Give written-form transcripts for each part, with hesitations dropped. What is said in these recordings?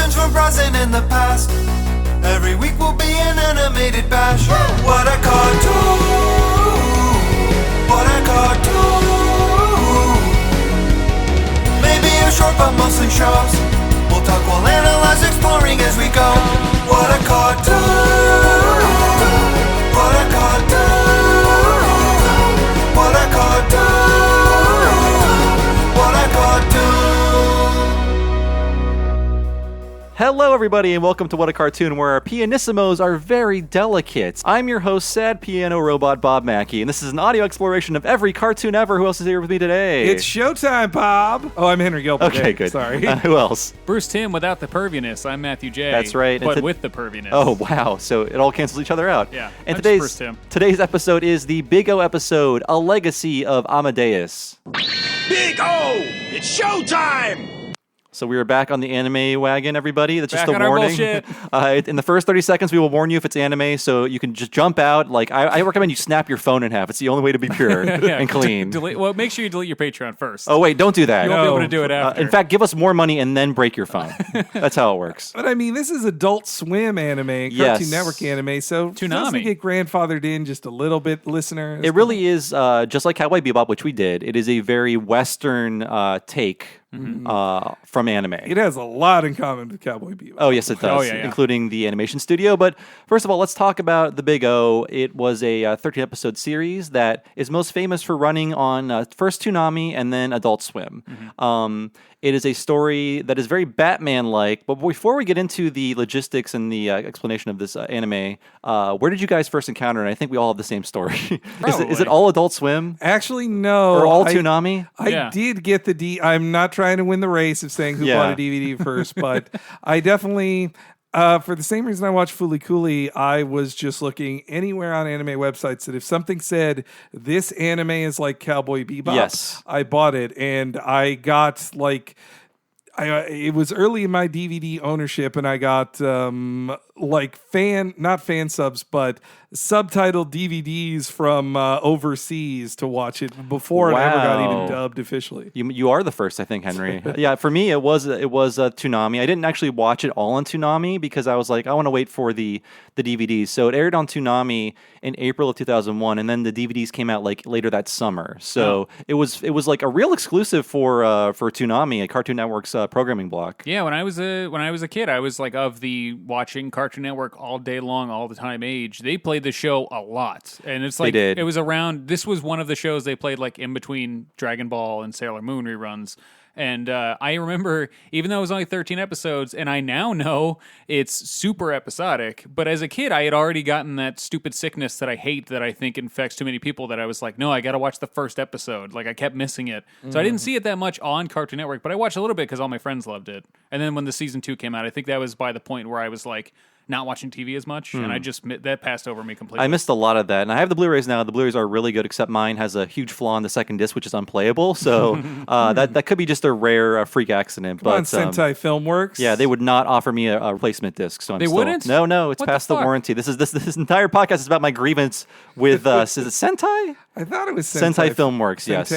legends from present and the past. Every week will be an animated bash. What a cartoon! What a cartoon! Maybe a short but mostly shows. We'll talk, we'll analyze, exploring as we go. What a cartoon! What a cartoon! What a cartoon! What a cartoon! Hello, everybody, and welcome to What a Cartoon, where our pianissimos are very delicate. I'm your host, sad piano robot Bob Mackey, and this is an audio exploration of every cartoon ever. Who else is here with me today? It's showtime, Bob. Oh, I'm Henry Gilbert. Okay, good. Sorry. Who else? Bruce Timm without the perviness. I'm Matthew J. That's right. But with the perviness. Oh, wow. So it all cancels each other out. Yeah. And I'm just Bruce Timm. today's episode is the Big O episode, A Legacy of Amadeus. Big O! It's showtime! So we are back on the anime wagon, everybody. That's Back just a on our warning. bullshit. In the first 30 seconds, we will warn you if it's anime, so you can just jump out. Like I recommend you snap your phone in half. It's the only way to be pure and clean. Well, make sure you delete your Patreon first. Oh, wait, don't do that. You won't be able to do it after. In fact, give us more money and then break your phone. That's how it works. But I mean, this is Adult Swim anime, Cartoon Network anime, so Toonami. doesn't get grandfathered in just a little bit, listeners. It really is, just like Cowboy Bebop, which we did. It is a very Western take from anime. It has a lot in common with Cowboy Bebop. Oh, yes, it does, yeah. including the animation studio. But first of all, let's talk about the Big O. It was a 13-episode series that is most famous for running on first Toonami and then Adult Swim. It is a story that is very Batman-like. But before we get into the logistics and the explanation of this anime, where did you guys first encounter it? And I think we all have the same story. Is it all Adult Swim? Actually, no. Or all Toonami? I did get the I'm not trying to win the race of saying who bought a DVD first, but I definitely, for the same reason I watched Fooly Cooly, I was just looking anywhere on anime websites that if something said this anime is like Cowboy Bebop, I bought it, and I got like. It was early in my DVD ownership, and I got not fan subs, but subtitled DVDs from overseas to watch it before it ever got even dubbed officially. You are the first, I think, Henry. Yeah, for me it was Toonami. I didn't actually watch it all on Toonami because I was like, I want to wait for the DVDs. So it aired on Toonami in April of 2001, and then the DVDs came out like later that summer. So it was like a real exclusive for Toonami, a Cartoon Network's programming block. Yeah, when I was a kid, I was like of the watching Cartoon Network all day long, all the time age. They played the show a lot, and it's like it was around. This was one of the shows they played like in between Dragon Ball and Sailor Moon reruns. And I remember, even though it was only 13 episodes, and I now know it's super episodic, but as a kid, I had already gotten that stupid sickness that I hate, that I think infects too many people, that I was like, no, I got to watch the first episode. Like, I kept missing it. So I didn't see it that much on Cartoon Network, but I watched a little bit because all my friends loved it. And then when the season 2 came out, I think that was by the point where I was like, not watching TV as much, and that passed over me completely. I missed a lot of that, and I have the Blu-rays now. The Blu-rays are really good, except mine has a huge flaw in the second disc, which is unplayable. So that could be just a rare freak accident. Come on, Sentai Filmworks. Yeah, they would not offer me a replacement disc. So they wouldn't. No, it's past the warranty. This entire podcast is about my grievance with is it Sentai? I thought it was Sentai Filmworks. Yes.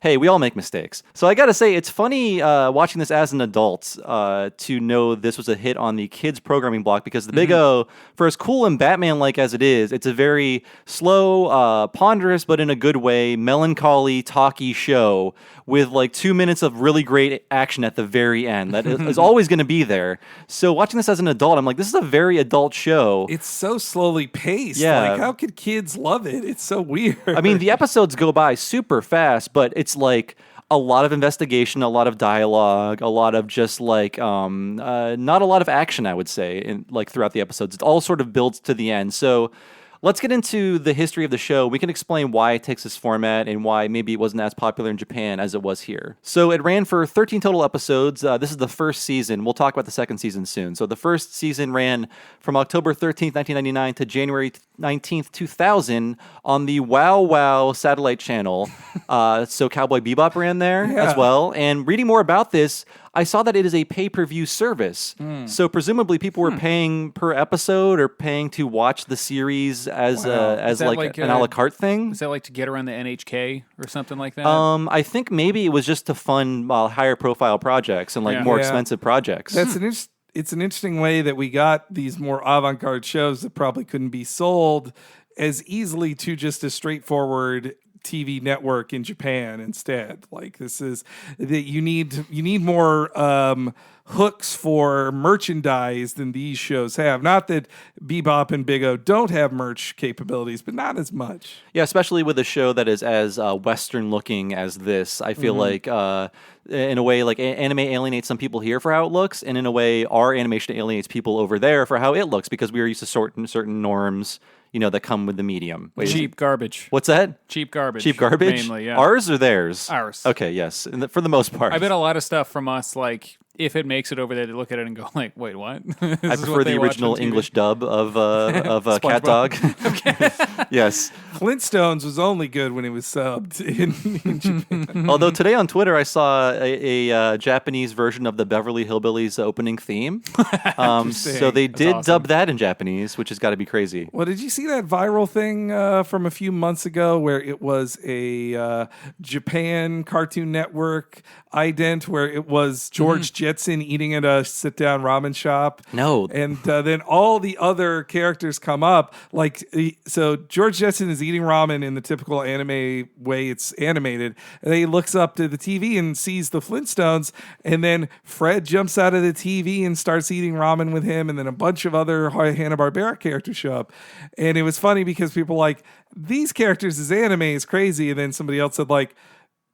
Hey, we all make mistakes. So I got to say, it's funny watching this as an adult to know this was a hit on the kids programming block, because the Big O, for as cool and Batman-like as it is, it's a very slow, ponderous, but in a good way, melancholy, talky show with like 2 minutes of really great action at the very end that is always going to be there. So watching this as an adult, I'm like, this is a very adult show. It's so slowly paced. Yeah. Like, how could kids love it? It's so weird. I mean, the episodes go by super fast, but it's like a lot of investigation, a lot of dialogue, a lot of just like not a lot of action, I would say, throughout the episodes. It all sort of builds to the end. So let's get into the history of the show. We can explain why it takes this format and why maybe it wasn't as popular in Japan as it was here. So it ran for 13 total episodes. This is the first season. We'll talk about the second season soon. So the first season ran from October 13th, 1999 to January 19th, 2000 on the Wow Wow satellite channel. So Cowboy Bebop ran there as well. And reading more about this, I saw that it is a pay-per-view service. So presumably people were paying per episode or paying to watch the series as like an a la carte thing. Is that like to get around the NHK or something like that? I think maybe it was just to fund higher profile projects and more expensive projects. That's an it's an interesting way that we got these more avant-garde shows that probably couldn't be sold as easily to just a straightforward TV network in Japan instead. Like this is that you need more hooks for merchandise than these shows have. Not that Bebop and Big O don't have merch capabilities, but not as much. Yeah, especially with a show that is as Western looking as this. I feel like in a way, like anime alienates some people here for how it looks, and in a way, our animation alienates people over there for how it looks because we are used to certain norms, that come with the medium. Cheap garbage. What's that? Cheap garbage. Cheap garbage? Mainly, yeah. Ours or theirs? Ours. Okay, yes. For the most part. I bet a lot of stuff from us, like, if it makes it over there, they look at it and go, like, wait, what? I prefer the original English dub of Cat Dog. Yes. Flintstones was only good when it was subbed in Japan. Although today on Twitter I saw a Japanese version of the Beverly Hillbillies opening theme. So they did dub that in Japanese, which has got to be crazy. Well, did you see that viral thing from a few months ago where it was a Japan Cartoon Network ident where it was George Jetson eating at a sit-down ramen shop? No. And then all the other characters come up. So George Jetson is eating ramen in the typical anime way it's animated. And then he looks up to the TV and sees the Flintstones. And then Fred jumps out of the TV and starts eating ramen with him. And then a bunch of other Hanna-Barbera characters show up. And it was funny because people were like, these characters as anime is crazy. And then somebody else said, like,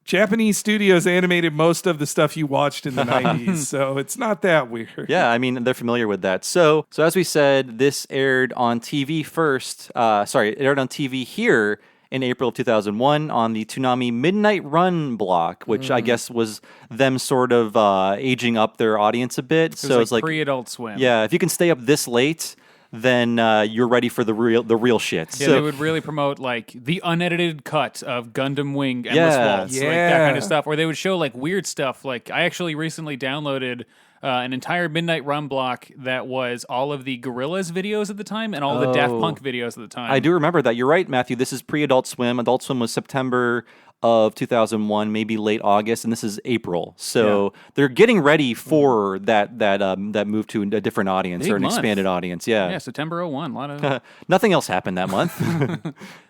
Japanese studios animated most of the stuff you watched in the 90s, so it's not that weird. Yeah, I mean, they're familiar with that. So as we said, this aired on TV first. It aired on TV here in April of 2001 on the Toonami Midnight Run block, which I guess was them sort of aging up their audience a bit. So it's like pre-Adult Swim. Yeah, if you can stay up this late, then you're ready for the real shit. Yeah, they would really promote like the unedited cut of Gundam Wing Endless Waltz, like that kind of stuff. Or they would show like weird stuff. Like I actually recently downloaded an entire Midnight Run block that was all of the Gorillaz videos at the time and all the Daft Punk videos at the time. I do remember that. You're right, Matthew. This is pre-Adult Swim. Adult Swim was September of 2001, maybe late August, and this is April. So they're getting ready for that move to a different audience or an expanded audience. Yeah, September 01. A lot of nothing else happened that month.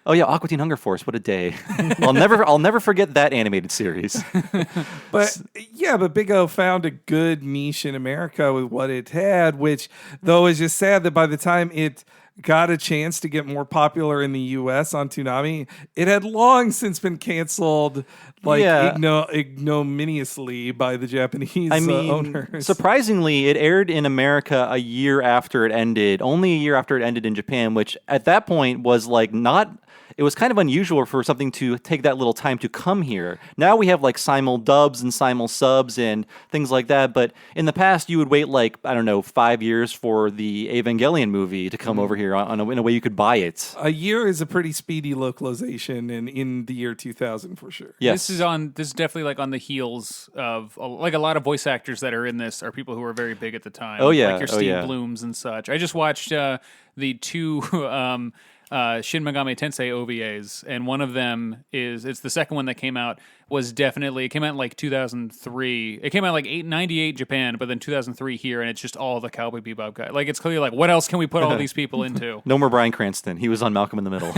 Oh yeah, Aqua Teen Hunger Force. What a day! I'll never forget that animated series. But Big O found a good niche in America with what it had, which though is just sad that by the time it got a chance to get more popular in the U.S. on Toonami, it had long since been canceled, ignominiously by the Japanese owners. Surprisingly, it aired in America a year after it ended, only a year after it ended in Japan, which at that point was like not... It was kind of unusual for something to take that little time to come here. Now we have like simul dubs and simul subs and things like that. But in the past, you would wait 5 years for the Evangelion movie to come over here in a way you could buy it. A year is a pretty speedy localization in the year 2000 for sure. Yes. This is definitely like on the heels of like a lot of voice actors that are in this are people who were very big at the time. Oh yeah, like your Steve Blooms and such. I just watched the two. Shin Megami Tensei OVAs, and one of them it's the second one that came out, it came out in like 2003. It came out like 98 Japan, but then 2003 here, and it's just all the Cowboy Bebop guys. Like it's clearly like, what else can we put all these people into? No more Bryan Cranston. He was on Malcolm in the Middle.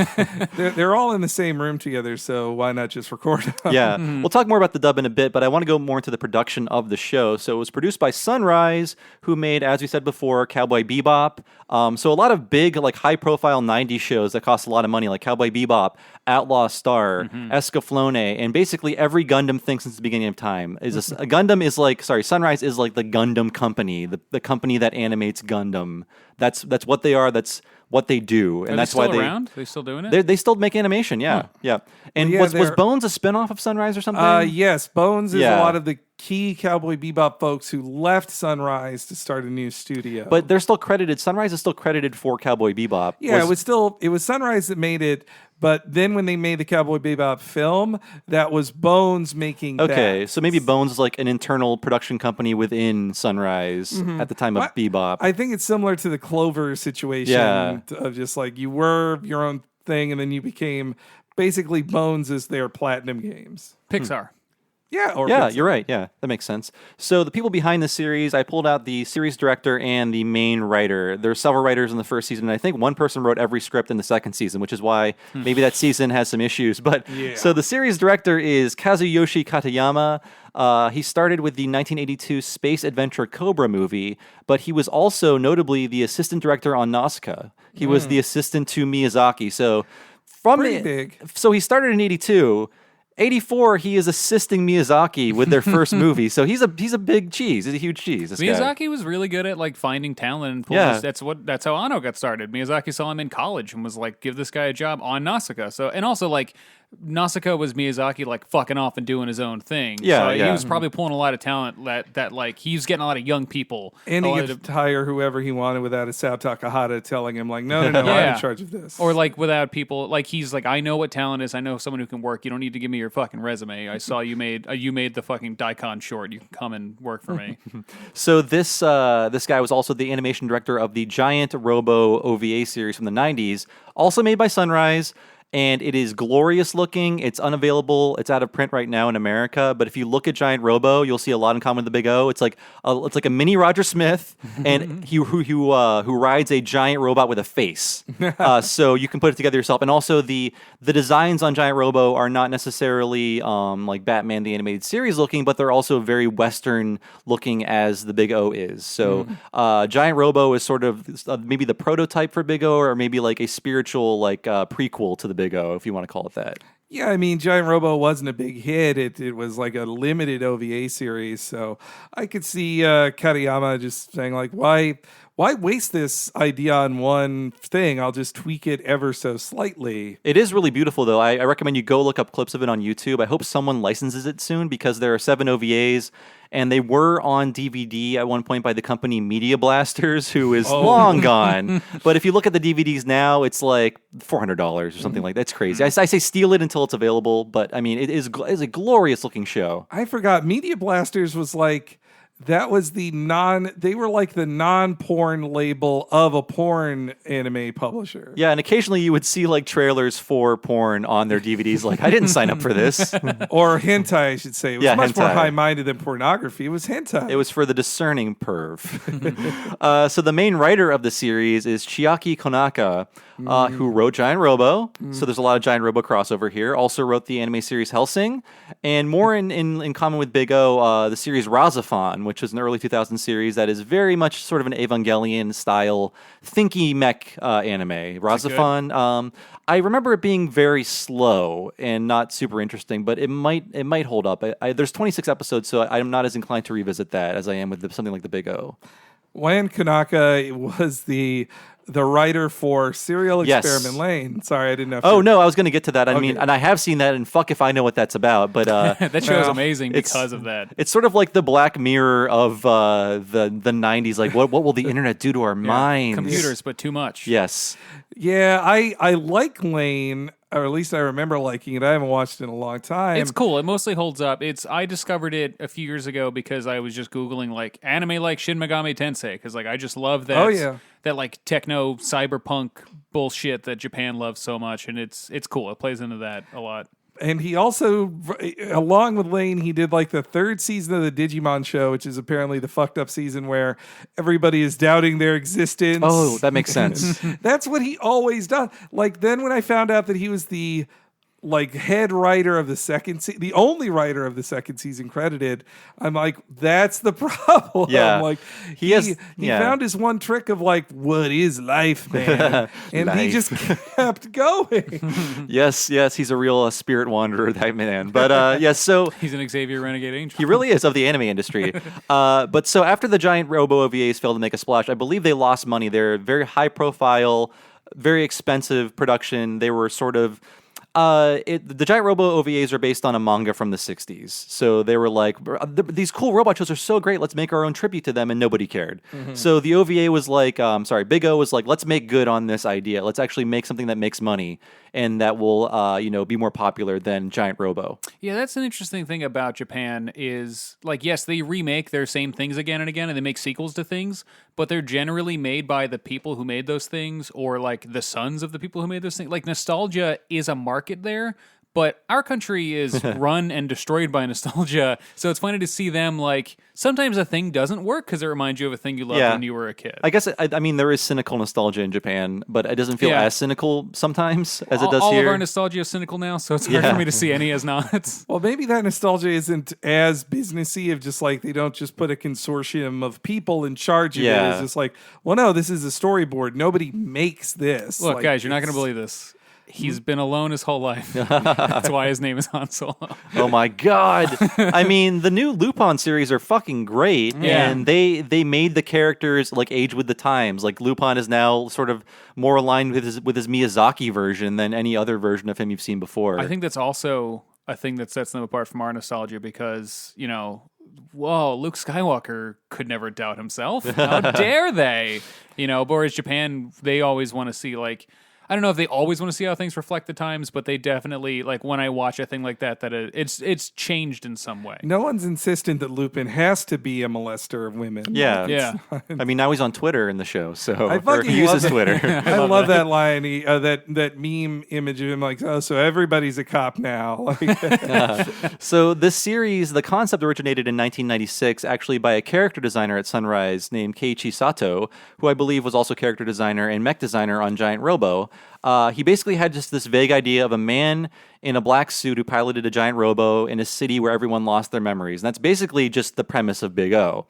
They're all in the same room together, so why not just record them? Yeah. We'll talk more about the dub in a bit, but I want to go more into the production of the show. So it was produced by Sunrise, who made, as we said before, Cowboy Bebop. So a lot of big, like high-profile 90s shows that cost a lot of money, like Cowboy Bebop, Outlaw Star, Escaflowne, and basically every Gundam thing since the beginning of time. Sunrise is like the Gundam company, the company that animates Gundam. That's what they are. That's what they do, and that's why they around. They still doing it. They still make animation. Yeah. And was Bones a spinoff of Sunrise or something? Yes, Bones is a lot of the key Cowboy Bebop folks who left Sunrise to start a new studio. But they're still credited. Sunrise is still credited for Cowboy Bebop. Yeah, it was Sunrise that made it. But then when they made the Cowboy Bebop film, that was Bones making that. Okay, so maybe Bones is like an internal production company within Sunrise at the time of Bebop. I think it's similar to the Clover situation of just like you were your own thing and then you became basically Bones is their Platinum Games. Pixar. Yeah, or yeah, you're right. Yeah, that makes sense. So the people behind the series, I pulled out the series director and the main writer. There's several writers in the first season, and I think one person wrote every script in the second season, which is why maybe that season has some issues. But so the series director is Kazuyoshi Katayama. He started with the 1982 space adventure Cobra movie, but he was also notably the assistant director on Nausicaa. He was the assistant to Miyazaki. So pretty big. So he started in 82. 84, he is assisting Miyazaki with their first movie, so he's a big cheese. He's a huge cheese. This Miyazaki guy was really good at like finding talent and that's how Anno got started. Miyazaki saw him in college and was like, "Give this guy a job on Nausicaa." So and also like Nausicaa was Miyazaki like fucking off and doing his own thing. Yeah, so yeah. He was probably pulling a lot of talent that like he's getting a lot of young people. And he could hire whoever he wanted without a Sao Takahata telling him like, no, I'm in charge of this. Or like without people like he's like, I know what talent is. I know someone who can work. You don't need to give me your fucking resume. I saw you made the fucking Daikon short. You can come and work for me. So this guy was also the animation director of the Giant Robo OVA series from the 90s, also made by Sunrise. And it is glorious looking. It's unavailable. It's out of print right now in America. But if you look at Giant Robo, you'll see a lot in common with the Big O. It's like a mini Roger Smith, and who rides a giant robot with a face. So you can put it together yourself. And also the designs on Giant Robo are not necessarily like Batman the Animated Series looking, but they're also very Western looking as the Big O is. So Giant Robo is sort of maybe the prototype for Big O, or maybe like a spiritual like prequel to the Big O, if you want to call it that. Yeah, I mean, Giant Robo wasn't a big hit. It was like a limited OVA series, so I could see Katayama just saying like, why waste this idea on one thing? I'll just tweak it ever so slightly. It is really beautiful, though. I recommend you go look up clips of it on YouTube. I hope someone licenses it soon, because there are 7 OVAs, and they were on DVD at one point by the company Media Blasters, who is long gone. But if you look at the DVDs now, it's like $400 or something like that. It's crazy. I say steal it until it's available, but I mean, it's a glorious looking show. I forgot Media Blasters was like, that was they were like the non-porn label of a porn anime publisher. Yeah, and occasionally you would see like trailers for porn on their DVDs. Like, I didn't sign up for this. Or hentai, I should say. It was much more high-minded than pornography. It was hentai. It was for the discerning perv. So the main writer of the series is Chiaki Konaka, who wrote Giant Robo. So there's a lot of Giant Robo crossover here. Also wrote the anime series Hellsing. And more in common with Big O, the series Razafon, which was an early 2000 series that is very much sort of an Evangelion-style thinky mech anime. Razafon, I remember it being very slow and not super interesting, but it might hold up. There's 26 episodes, so I'm not as inclined to revisit that as I am with something like the Big O. When Konaka was the writer for Serial Experiment Lane. Sorry, I didn't know. Oh, no, I was going to get to that. I mean, and I have seen that, and fuck if I know what that's about. But that show is amazing because of that. It's sort of like the Black Mirror of the 90s. Like, what will the internet do to our minds? Computers, but too much. Yes. Yeah, I like Lane, or at least I remember liking it. I haven't watched it in a long time. It's cool. It mostly holds up. I discovered it a few years ago because I was just Googling like anime like Shin Megami Tensei, because like I just love that that like techno cyberpunk bullshit that Japan loves so much, and it's cool. It plays into that a lot. And he also, along with Lane, he did like the 3rd season of the Digimon show, which is apparently the fucked up season where everybody is doubting their existence. Oh, that makes sense. That's what he always does. Like, then when I found out that he was the head writer of the second the only writer of the second season credited, I'm like, that's the problem. Yeah. Like, he found his one trick of like, what is life, man? And he just kept going. Yes, he's a real spirit wanderer, that man. But so he's an Xavier Renegade Angel. He really is, of the anime industry. But so after the Giant Robo OVAs failed to make a splash, I believe they lost money. They're very high profile, very expensive production. They were sort of the Giant Robo OVAs are based on a manga from the 60s. So they were like, these cool robot shows are so great, let's make our own tribute to them, and nobody cared. So the OVA was like, Big O was like, let's make good on this idea. Let's actually make something that makes money and that will, be more popular than Giant Robo. Yeah, that's an interesting thing about Japan is, like, yes, they remake their same things again and again, and they make sequels to things, but they're generally made by the people who made those things, or, like, the sons of the people who made those things. Like, nostalgia is a market there, But our country is run and destroyed by nostalgia, so it's funny to see them, like, sometimes a thing doesn't work because it reminds you of a thing you loved when you were a kid. I guess, I mean, there is cynical nostalgia in Japan, but it doesn't feel as cynical sometimes as it does all here. All of our nostalgia is cynical now, so it's hard for me to see any as not. Well, maybe that nostalgia isn't as businessy, of just like they don't just put a consortium of people in charge of it. It's just like, well, no, this is a storyboard. Nobody makes this. Look, like, guys, you're not going to believe this. He's been alone his whole life. That's why his name is Han Solo. Oh my God. I mean, the new Lupin series are fucking great. Yeah. And they made the characters like age with the times. Like Lupin is now sort of more aligned with his Miyazaki version than any other version of him you've seen before. I think that's also a thing that sets them apart from our nostalgia because, you know, whoa, Luke Skywalker could never doubt himself. How dare they? You know, whereas Japan, they always want to see, like, I don't know if they always want to see how things reflect the times, but they definitely, like, when I watch a thing like that it's changed in some way. No one's insistent that Lupin has to be a molester of women. Yeah. I mean, now he's on Twitter in the show, so fucking he uses love Twitter. I love that line, that meme image of him, like, oh, so everybody's a cop now. So this series, the concept originated in 1996, actually by a character designer at Sunrise named Keiichi Sato, who I believe was also character designer and mech designer on Giant Robo. He basically had just this vague idea of a man in a black suit who piloted a giant robo in a city where everyone lost their memories. And that's basically just the premise of Big O.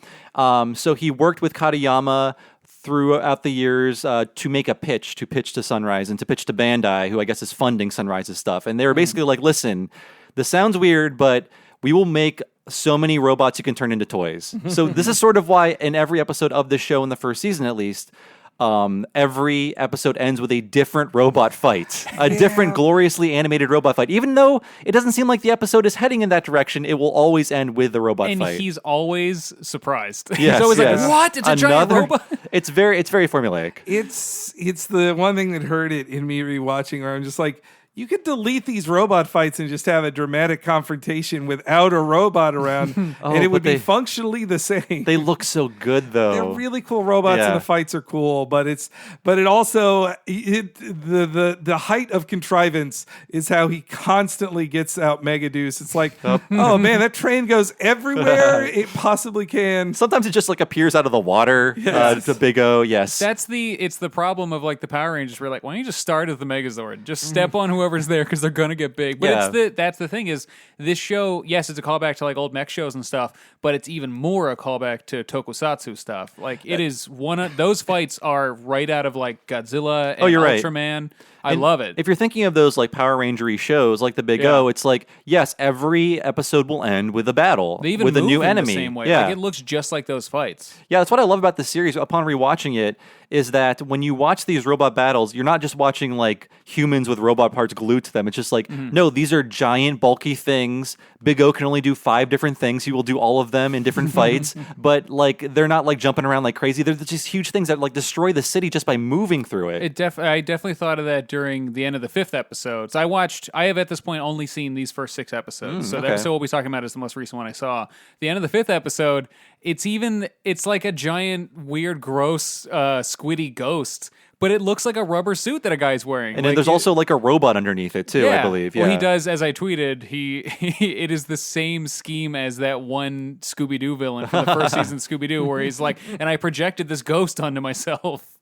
So he worked with Katayama throughout the years to make a pitch to Sunrise and to pitch to Bandai, who I guess is funding Sunrise's stuff. And they were basically like, listen, this sounds weird, but we will make so many robots you can turn into toys. So this is sort of why in every episode of this show, in the first season at least, every episode ends with a different robot fight, a different gloriously animated robot fight. Even though it doesn't seem like the episode is heading in that direction, it will always end with the robot fight. And he's always surprised. Yes, he's always yes. like, what? It's a giant robot? It's very formulaic. It's the one thing that hurt it in me rewatching, where I'm just like, you could delete these robot fights and just have a dramatic confrontation without a robot around, and it would be functionally the same. They look so good, though. They're really cool robots, and the fights are cool. But it also the height of contrivance is how he constantly gets out Megaduce. It's like, oh man, that train goes everywhere it possibly can. Sometimes it just like appears out of the water. To Big O. Yes, it's the problem of like the Power Rangers. We're like, why don't you just start as the Megazord? Just step on whoever's there because they're gonna get big. But that's the thing is this show. Yes, it's a callback to like old mech shows and stuff, but it's even more a callback to tokusatsu stuff. Like it is one of those fights are right out of like Godzilla and Ultraman. Right. I love it. If you're thinking of those like Power Ranger-y shows like the Big O, it's like, yes, every episode will end with a battle, they even with a move new in enemy. The same way. Yeah. Like, it looks just like those fights. Yeah, that's what I love about this series. Upon rewatching it, is that when you watch these robot battles, you're not just watching like humans with robot parts glued to them. It's just like, no, these are giant, bulky things. Big O can only do 5 different things. He will do all of them in different fights, but like they're not like jumping around like crazy. They're just huge things that like destroy the city just by moving through it. I definitely thought of that during the end of the 5th episode. So I have at this point only seen these first 6 episodes. So the episode we'll be talking about is the most recent one I saw. The end of the 5th episode, it's like a giant, weird, gross, squiddy ghost, but it looks like a rubber suit that a guy's wearing. And then there's also like a robot underneath it too, I believe. Yeah. Well, he does, as I tweeted, it is the same scheme as that one Scooby-Doo villain from the first season Scooby-Doo, where he's like, and I projected this ghost onto myself.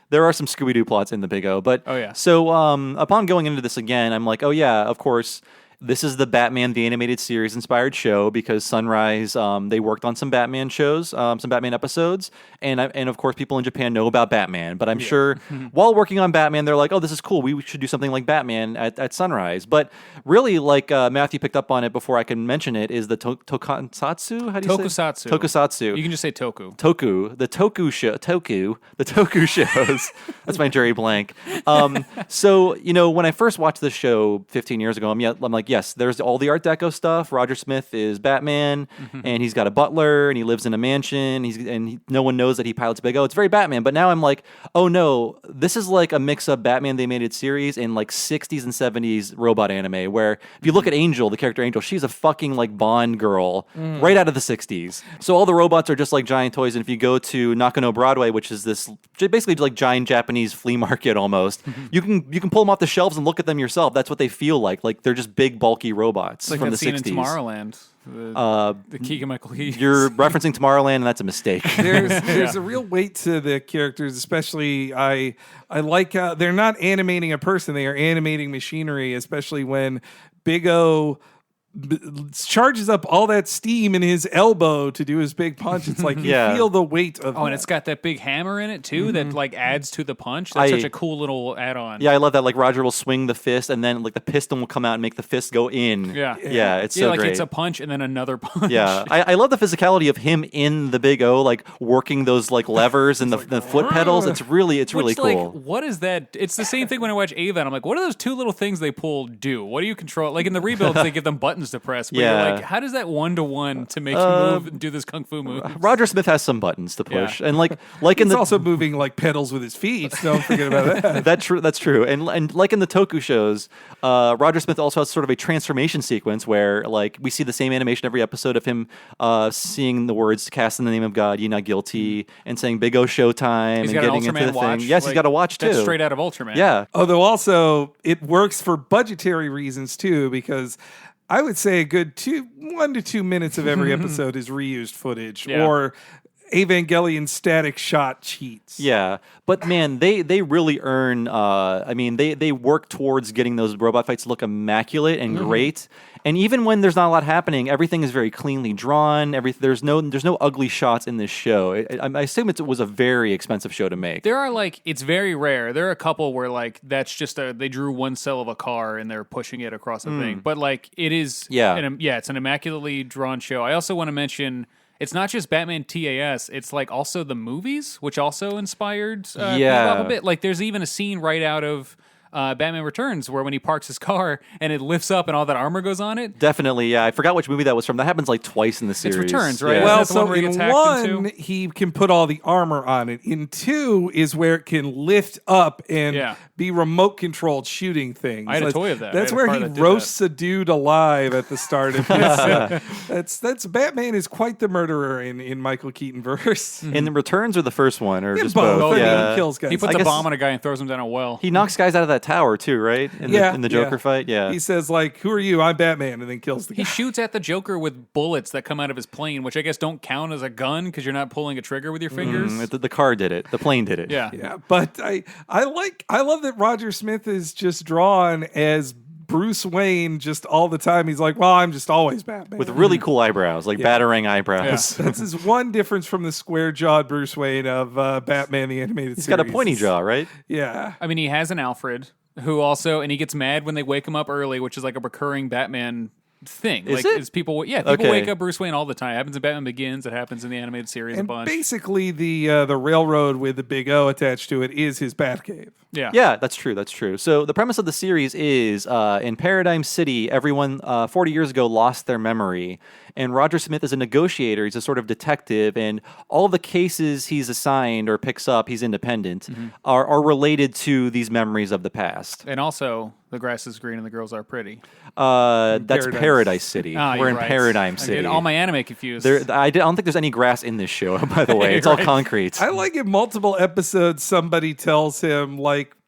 There are some Scooby-Doo plots in the Big O, but so upon going into this again, I'm like, oh yeah, of course, this is the Batman the Animated Series inspired show because Sunrise, they worked on some Batman shows, some Batman episodes, and of course people in Japan know about Batman, but I'm sure while working on Batman, they're like, oh, this is cool, we should do something like Batman at Sunrise. But really, like Matthew picked up on it before I can mention it, is the tokusatsu? How do you say? Tokusatsu. You can just say toku. The Toku shows. That's my Jerry blank. So, when I first watched this show 15 years ago, I'm like, yes, there's all the Art Deco stuff. Roger Smith is Batman, and he's got a butler, and he lives in a mansion. No one knows that he pilots Big O. It's very Batman. But now I'm like, oh no, this is like a mix-up Batman the Animated Series in like 60s and 70s robot anime, where if you look at Angel, the character Angel, she's a fucking like Bond girl right out of the 60s. So all the robots are just like giant toys, and if you go to Nakano Broadway, which is this basically like giant Japanese flea market almost, you can pull them off the shelves and look at them yourself. That's what they feel like. Like they're just big, bulky robots like from the scene 60s. In Tomorrowland. The Keegan-Michael Key. You're referencing Tomorrowland, and that's a mistake. There's a real weight to the characters, especially I like how they're not animating a person, they are animating machinery, especially when Big O charges up all that steam in his elbow to do his big punch. It's like you feel the weight of and it's got that big hammer in it too that like adds to the punch. That's such a cool little add-on. Yeah, I love that. Like Roger will swing the fist, and then like the piston will come out and make the fist go in. Yeah, it's so like great. It's a punch and then another punch. Yeah, I love the physicality of him in the Big O, like working those like levers and the foot pedals. It's really Which, cool. Like, what is that? It's the same thing when I watch Ava, and I'm like, what do those two little things they pull do? What do you control? Like in the rebuilds, they give them buttons to press. But you're like, how does that 1-to-1 to make you move and do this kung fu move? Roger Smith has some buttons to push, and like he's in the also moving like pedals with his feet. Don't forget about that. That's true. And like in the Toku shows, Roger Smith also has sort of a transformation sequence where like we see the same animation every episode of him seeing the words "Cast in the name of God, ye not guilty," and saying "Big O Showtime" He's and got getting an Ultraman into the watch. thing. Yes, he's got a watch too. That's straight out of Ultraman. Yeah. Although also it works for budgetary reasons too, because I would say a good 1 to 2 minutes of every episode is reused footage or Evangelion static shot cheats. Yeah, but man, they really earn. They work towards getting those robot fights to look immaculate and great. And even when there's not a lot happening, everything is very cleanly drawn. There's no ugly shots in this show. I assume it was a very expensive show to make. There are it's very rare. There are a couple where that's just they drew one cell of a car and they're pushing it across a thing. But it is it's an immaculately drawn show. I also want to mention, it's not just Batman TAS, it's also the movies, which also inspired Bebop a bit. Like there's even a scene right out of Batman Returns where when he parks his car and it lifts up and all that armor goes on it. Definitely, yeah. I forgot which movie that was from. That happens twice in the series. It's Returns, right? Yeah. Well, That's the one so where he in gets hacked one, into? he can put all the armor on it. In 2 is where it can lift up and be remote controlled shooting things. I had a toy of that. That's where he roasts a dude alive at the start of his. That's Batman is quite the murderer in Michael Keaton verse. In the Returns or the first one, or just both. both? I mean, Yeah. he kills guys. He puts a bomb on a guy and throws him down a well. He knocks guys out of that tower too, right? In the Joker fight, yeah. He says "Who are you? I'm Batman," and then kills the guy. He shoots at the Joker with bullets that come out of his plane, which I guess don't count as a gun because you're not pulling a trigger with your fingers. The car did it. The plane did it. Yeah, but I love that Roger Smith is just drawn as Bruce Wayne just all the time. He's like, well, I'm just always Batman. With really cool eyebrows, batarang eyebrows. That's his one difference from the square-jawed Bruce Wayne of Batman the Animated Series. He's got a pointy jaw, right? Yeah. I mean, he has an Alfred who also, and he gets mad when they wake him up early, which is like a recurring Batman thing. Is it? People wake up Bruce Wayne all the time. It happens in Batman Begins. It happens in the animated series a bunch. Basically, the railroad with the Big O attached to it is his Batcave. Yeah, that's true. That's true. So the premise of the series is in Paradigm City, everyone 40 years ago lost their memory. And Roger Smith is a negotiator. He's a sort of detective. And all the cases he's assigned or picks up, he's independent, are related to these memories of the past. And also, the grass is green and the girls are pretty. That's Paradise City. We're in Paradigm City. I get all my anime confused. I don't think there's any grass in this show, by the way. It's all concrete. I like in multiple episodes, somebody tells him,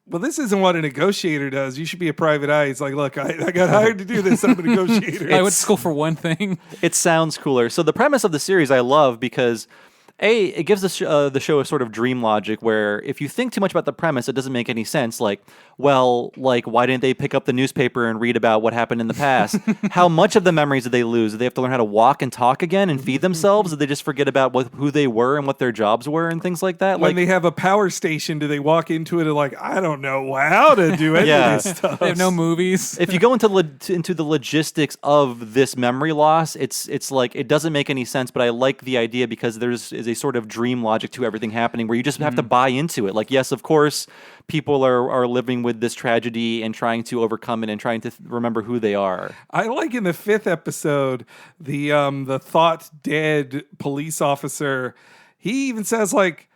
well, this isn't what a negotiator does. You should be a private eye. He's like, look, I got hired to do this. I'm a negotiator. I went to school for one thing. It sounds cooler. So the premise of the series I love because it gives the show a sort of dream logic where if you think too much about the premise, it doesn't make any sense. Why didn't they pick up the newspaper and read about what happened in the past? How much of the memories did they lose? Did they have to learn how to walk and talk again and feed themselves? Did they just forget about who they were and what their jobs were and things like that? When they have a power station, do they walk into it and I don't know how to do any of this stuff? They have no movies. If you go into the logistics of this memory loss, it's like it doesn't make any sense. But I like the idea because there's is a sort of dream logic to everything happening where you just have to buy into it. Like, yes, of course, people are living with this tragedy and trying to overcome it and trying to remember who they are. I like in the 5th episode, the thought dead police officer, he even says, like,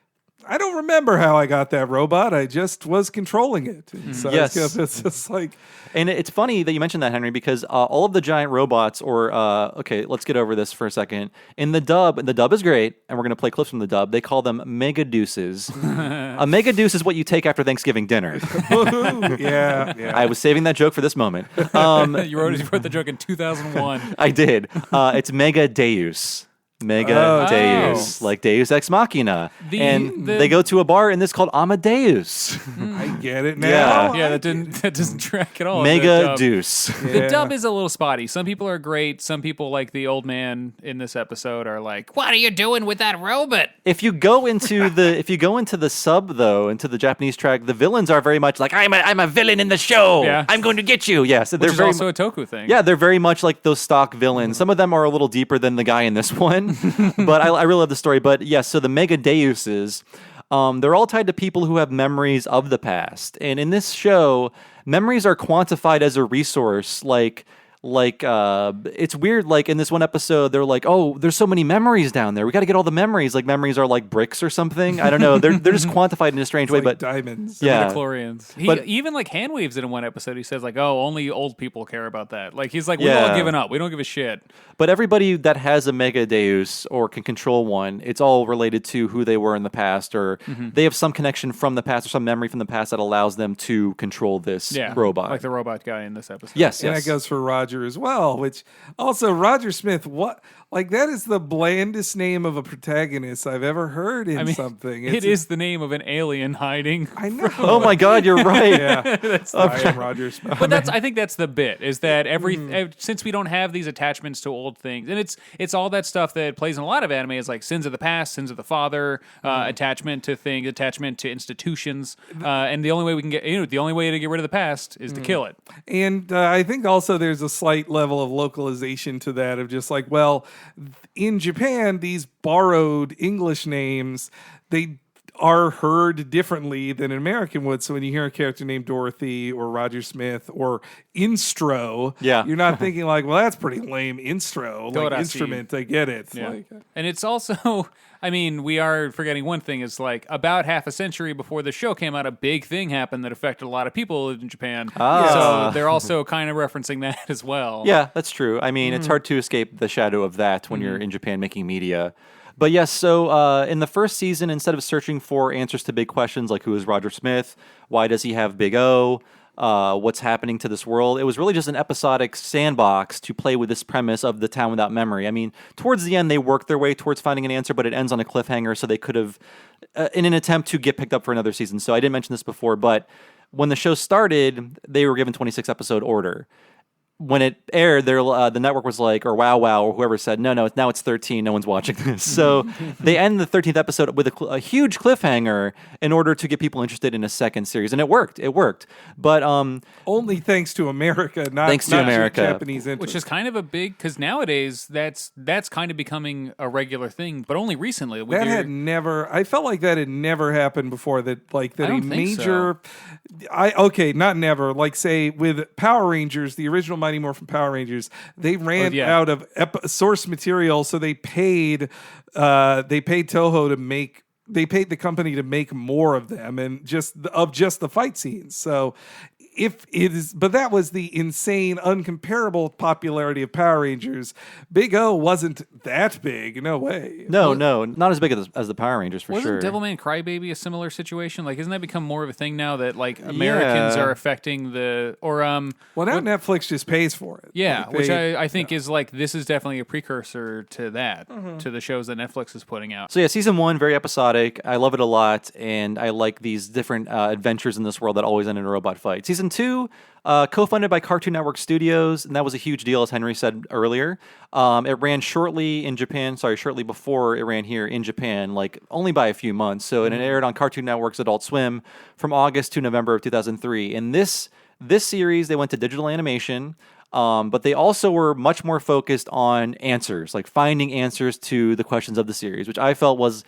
I don't remember how I got that robot. I just was controlling it. And so Yes. it's just like... And it's funny that you mentioned that, Henry, because all of the giant robots, okay, let's get over this for a second. In the dub is great, and we're going to play clips from the dub. They call them mega deuces. A mega deuce is what you take after Thanksgiving dinner. yeah. I was saving that joke for this moment. You wrote the joke in 2001. I did. It's mega deus. Deus, like Deus Ex Machina. They go to a bar in this called Amadeus. I get it now. Yeah, that doesn't track at all. Mega Deuce. The dub is a little spotty. Some people are great. Some people, like the old man in this episode, are like, "What are you doing with that robot?" If you go into the sub though, into the Japanese track, the villains are very much like I'm a villain in the show. Yeah. I'm going to get you. Yes, Which is also a Toku thing. Yeah, they're very much like those stock villains. Some of them are a little deeper than the guy in this one. But I really love the story. But yes, so the Mega Deuses, they're all tied to people who have memories of the past. And in this show, memories are quantified as a resource. Like it's weird. Like in this one episode, they're like, "Oh, there's so many memories down there. We got to get all the memories." Like memories are like bricks or something. I don't know. They're just quantified in a strange way. Like but diamonds. yeah, midichlorians. But even like hand waves it in one episode. He says like, "Oh, only old people care about that." Like he's like, "We've all given up. We don't give a shit." But everybody that has a Mega Deus or can control one, it's all related to who they were in the past, or they have some connection from the past or some memory from the past that allows them to control this robot. Like the robot guy in this episode. Yes. And that goes for Roger as well, which also Roger Smith, that is the blandest name of a protagonist I've ever heard in something. It is the name of an alien hiding. I know. Oh my God, you're right. I am Roger Smith. But I think that's the bit, is that since we don't have these attachments to old things, and it's all that stuff that plays in a lot of anime, is like sins of the past, sins of the father, attachment to things, attachment to institutions, and the only way we can the only way to get rid of the past is to kill it. And I think also there's a slight level of localization to that, of just like, well, in Japan, these borrowed English names, they are heard differently than an American would. So when you hear a character named Dorothy or Roger Smith or Instro, you're not thinking like, well, that's pretty lame. Instro, like instrument, I get it. Yeah. And it's also, I mean, we are forgetting one thing, is like about half a century before the show came out, a big thing happened that affected a lot of people in Japan. So they're also kind of referencing that as well. Yeah, that's true. I mean, it's hard to escape the shadow of that when you're in Japan making media. But yes, so in the first season, instead of searching for answers to big questions like who is Roger Smith, why does he have Big O, what's happening to this world, it was really just an episodic sandbox to play with this premise of the town without memory. I mean, towards the end, they worked their way towards finding an answer, but it ends on a cliffhanger, so they could have, in an attempt to get picked up for another season. So I didn't mention this before, but when the show started, they were given 26 episode order. When it aired, the network was like, or Wow or whoever said, no, now it's 13. No one's watching this. So they end the 13th episode with a huge cliffhanger in order to get people interested in a second series, and it worked. But only thanks to America, not Japanese interest. Which is kind of a big, because nowadays that's kind of becoming a regular thing, but only recently. I felt like that had never happened before. That like that I don't a think major, so. Not never. Like say with Power Rangers, the original Mighty Morphin Power Rangers, they ran out of source material, so they paid Toho to make. They paid the company to make more of them, and just the fight scenes. So but that was the insane, uncomparable popularity of Power Rangers. Big O wasn't that big. No way. No, not as big as the Power Rangers for sure. Wasn't Devilman Crybaby a similar situation? Like, isn't that become more of a thing now that like Americans are affecting well, now Netflix just pays for it. Yeah, which I think is like, this is definitely a precursor to that, to the shows that Netflix is putting out. So yeah, season 1, very episodic. I love it a lot, and I like these different adventures in this world that always end in a robot fight. Season 2, co-funded by Cartoon Network Studios, and that was a huge deal, as Henry said earlier. It ran shortly before it ran here in Japan, like only by a few months. So it aired on Cartoon Network's Adult Swim from August to November of 2003. And this series, they went to digital animation. But they also were much more focused on answers, like finding answers to the questions of the series, which I felt was,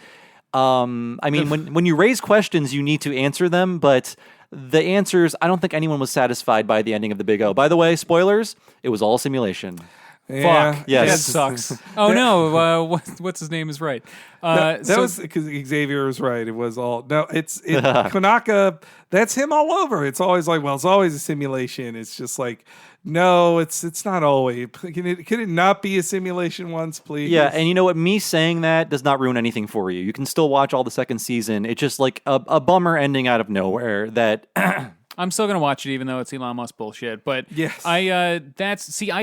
I mean, when you raise questions, you need to answer them, but the answers, I don't think anyone was satisfied by the ending of the Big O. By the way, spoilers, it was all simulation. Yeah. Fuck. Yes. That sucks. Oh no, what's his name is right. That was because Xavier was right. It was all Konaka. That's him all over. It's always like, well, it's always a simulation. It's just like, no, it's not always. Can it not be a simulation once, please? Yeah, and you know what? Me saying that does not ruin anything for you. You can still watch all the second season. It's just like a bummer ending out of nowhere that. I'm still gonna watch it, even though it's Elon Musk bullshit. But yes, I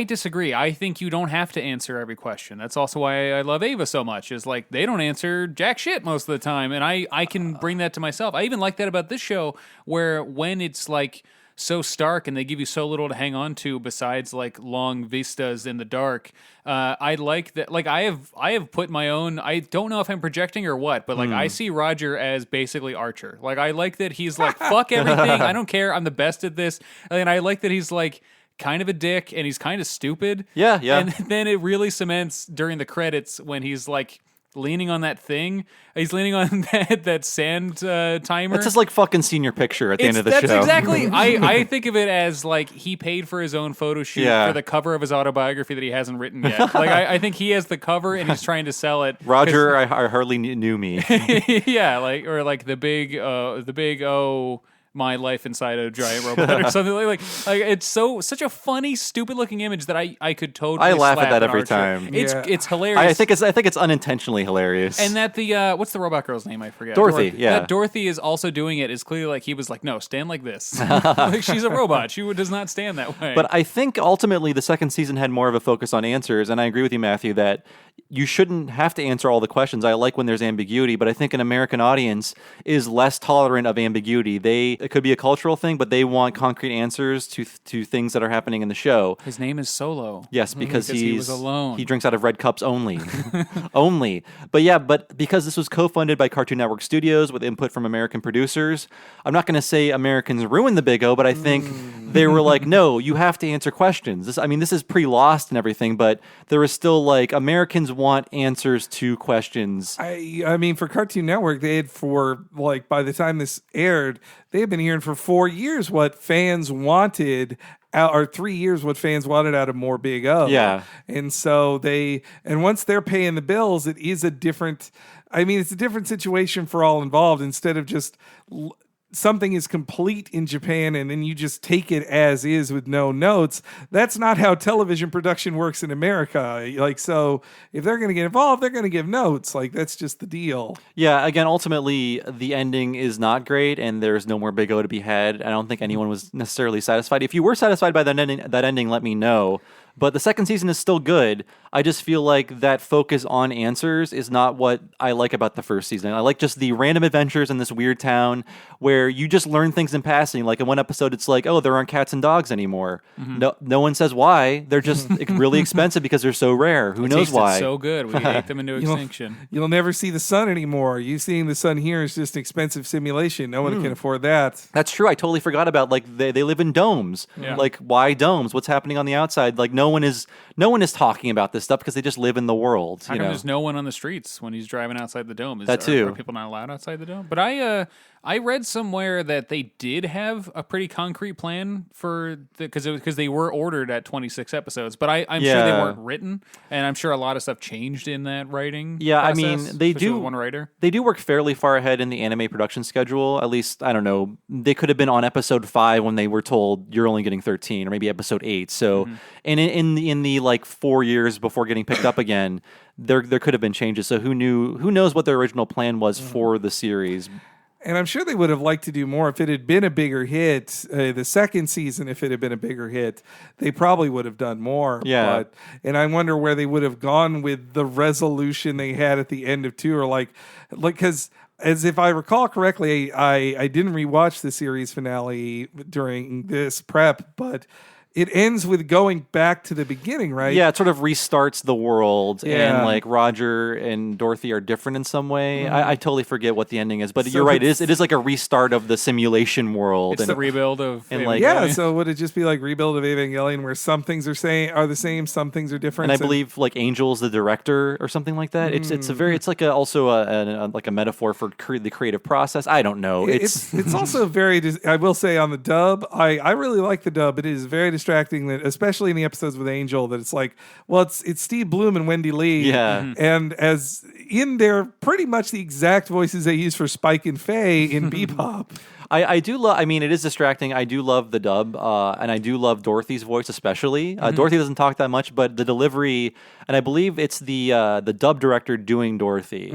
disagree. I think you don't have to answer every question. That's also why I love Ava so much. Is like they don't answer jack shit most of the time, and I can bring that to myself. I even like that about this show, where when it's like so stark and they give you so little to hang on to besides like long vistas in the dark. I like that. Like I have put my own. I don't know if I'm projecting or what, but like I see Roger as basically Archer. Like I like that he's like fuck everything. I don't care. I'm the best at this, and I like that he's like kind of a dick and he's kind of stupid. Yeah. And then it really cements during the credits when he's like leaning on that thing. He's leaning on that sand timer. It's just like fucking senior picture at the end of the show. That's exactly. I think of it as like he paid for his own photo shoot for the cover of his autobiography that he hasn't written yet. Like I think he has the cover and he's trying to sell it. Roger, I hardly knew me. Yeah, like the big my life inside a giant robot or something like it's such a funny, stupid looking image that I could totally. I laugh at that every Archer. time. It's hilarious. I think it's unintentionally hilarious. And that the what's the robot girl's name? I forget. Dorothy. Yeah. That Dorothy is also doing it is clearly like he was like, no, stand like this. Like she's a robot. She does not stand that way. But I think ultimately the second season had more of a focus on answers, and I agree with you, Matthew, that you shouldn't have to answer all the questions. I like when there's ambiguity, but I think an American audience is less tolerant of ambiguity. It could be a cultural thing, but they want concrete answers to things that are happening in the show. His name is Solo. Yes, because he was alone. He drinks out of red cups only. Only. But because this was co-funded by Cartoon Network Studios with input from American producers, I'm not going to say Americans ruined the Big O, but I think they were like, no, you have to answer questions. This is pre-Lost and everything, but there was still like Americans want answers to questions. I mean, for Cartoon Network, they had by the time this aired, they had been hearing for 4 years what fans wanted, or 3 years what fans wanted out of more Big O. Yeah. And so once they're paying the bills, it is it's a different situation for all involved. Instead of just something is complete in Japan and then you just take it as is with no notes. That's not how television production works in America. Like, so if they're going to get involved, they're going to give notes. Like, that's just the deal. Yeah, again, ultimately, the ending is not great and there's no more Big O to be had. I don't think anyone was necessarily satisfied. If you were satisfied by that ending, let me know. But the second season is still good. I just feel like that focus on answers is not what I like about the first season. I like just the random adventures in this weird town where you just learn things in passing. Like in one episode, it's like, oh, there aren't cats and dogs anymore. No one says why. They're just really expensive because they're so rare. Who knows why? So good. We ate them into extinction. You'll never see the sun anymore. You seeing the sun here is just an expensive simulation. No one can afford that. That's true. I totally forgot about they live in domes. Yeah. Like, why domes? What's happening on the outside? Like no one is talking about this stuff because they just live in the world. How come there's no one on the streets when he's driving outside the dome? That too. Are people not allowed outside the dome? But I read somewhere that they did have a pretty concrete plan for because they were ordered at 26 episodes, but I'm sure they weren't written, and I'm sure a lot of stuff changed in that writing. Yeah, process, I mean they do. With one writer. They do work fairly far ahead in the anime production schedule. At least I don't know. They could have been on episode 5 when they were told you're only getting 13, or maybe episode 8. So, and in the like 4 years before getting picked up again, there could have been changes. So who knows what their original plan was for the series. And I'm sure they would have liked to do more if it had been a bigger hit. The second season, if it had been a bigger hit, they probably would have done more. Yeah. And I wonder where they would have gone with the resolution they had at the end of 2, or because as if I recall correctly, I didn't rewatch the series finale during this prep, but it ends with going back to the beginning, right? Yeah, it sort of restarts the world, and like Roger and Dorothy are different in some way. I totally forget what the ending is, but you're right. It is like a restart of the simulation world. It's the rebuild of Evangelion. So would it just be like rebuild of Evangelion, where some things are the same, some things are different? And I believe like Angel's the director or something like that. It's like also a metaphor for the creative process. I don't know. It's also very. I will say on the dub, I really like the dub. It is very distracting, that especially in the episodes with Angel, that it's like, well, it's Steve Bloom and Wendy Lee, and as in their pretty much the exact voices they use for Spike and Faye in Bebop. I do love. I mean, it is distracting. I do love the dub, and I do love Dorothy's voice especially. Dorothy doesn't talk that much, but the delivery, and I believe it's the dub director doing Dorothy.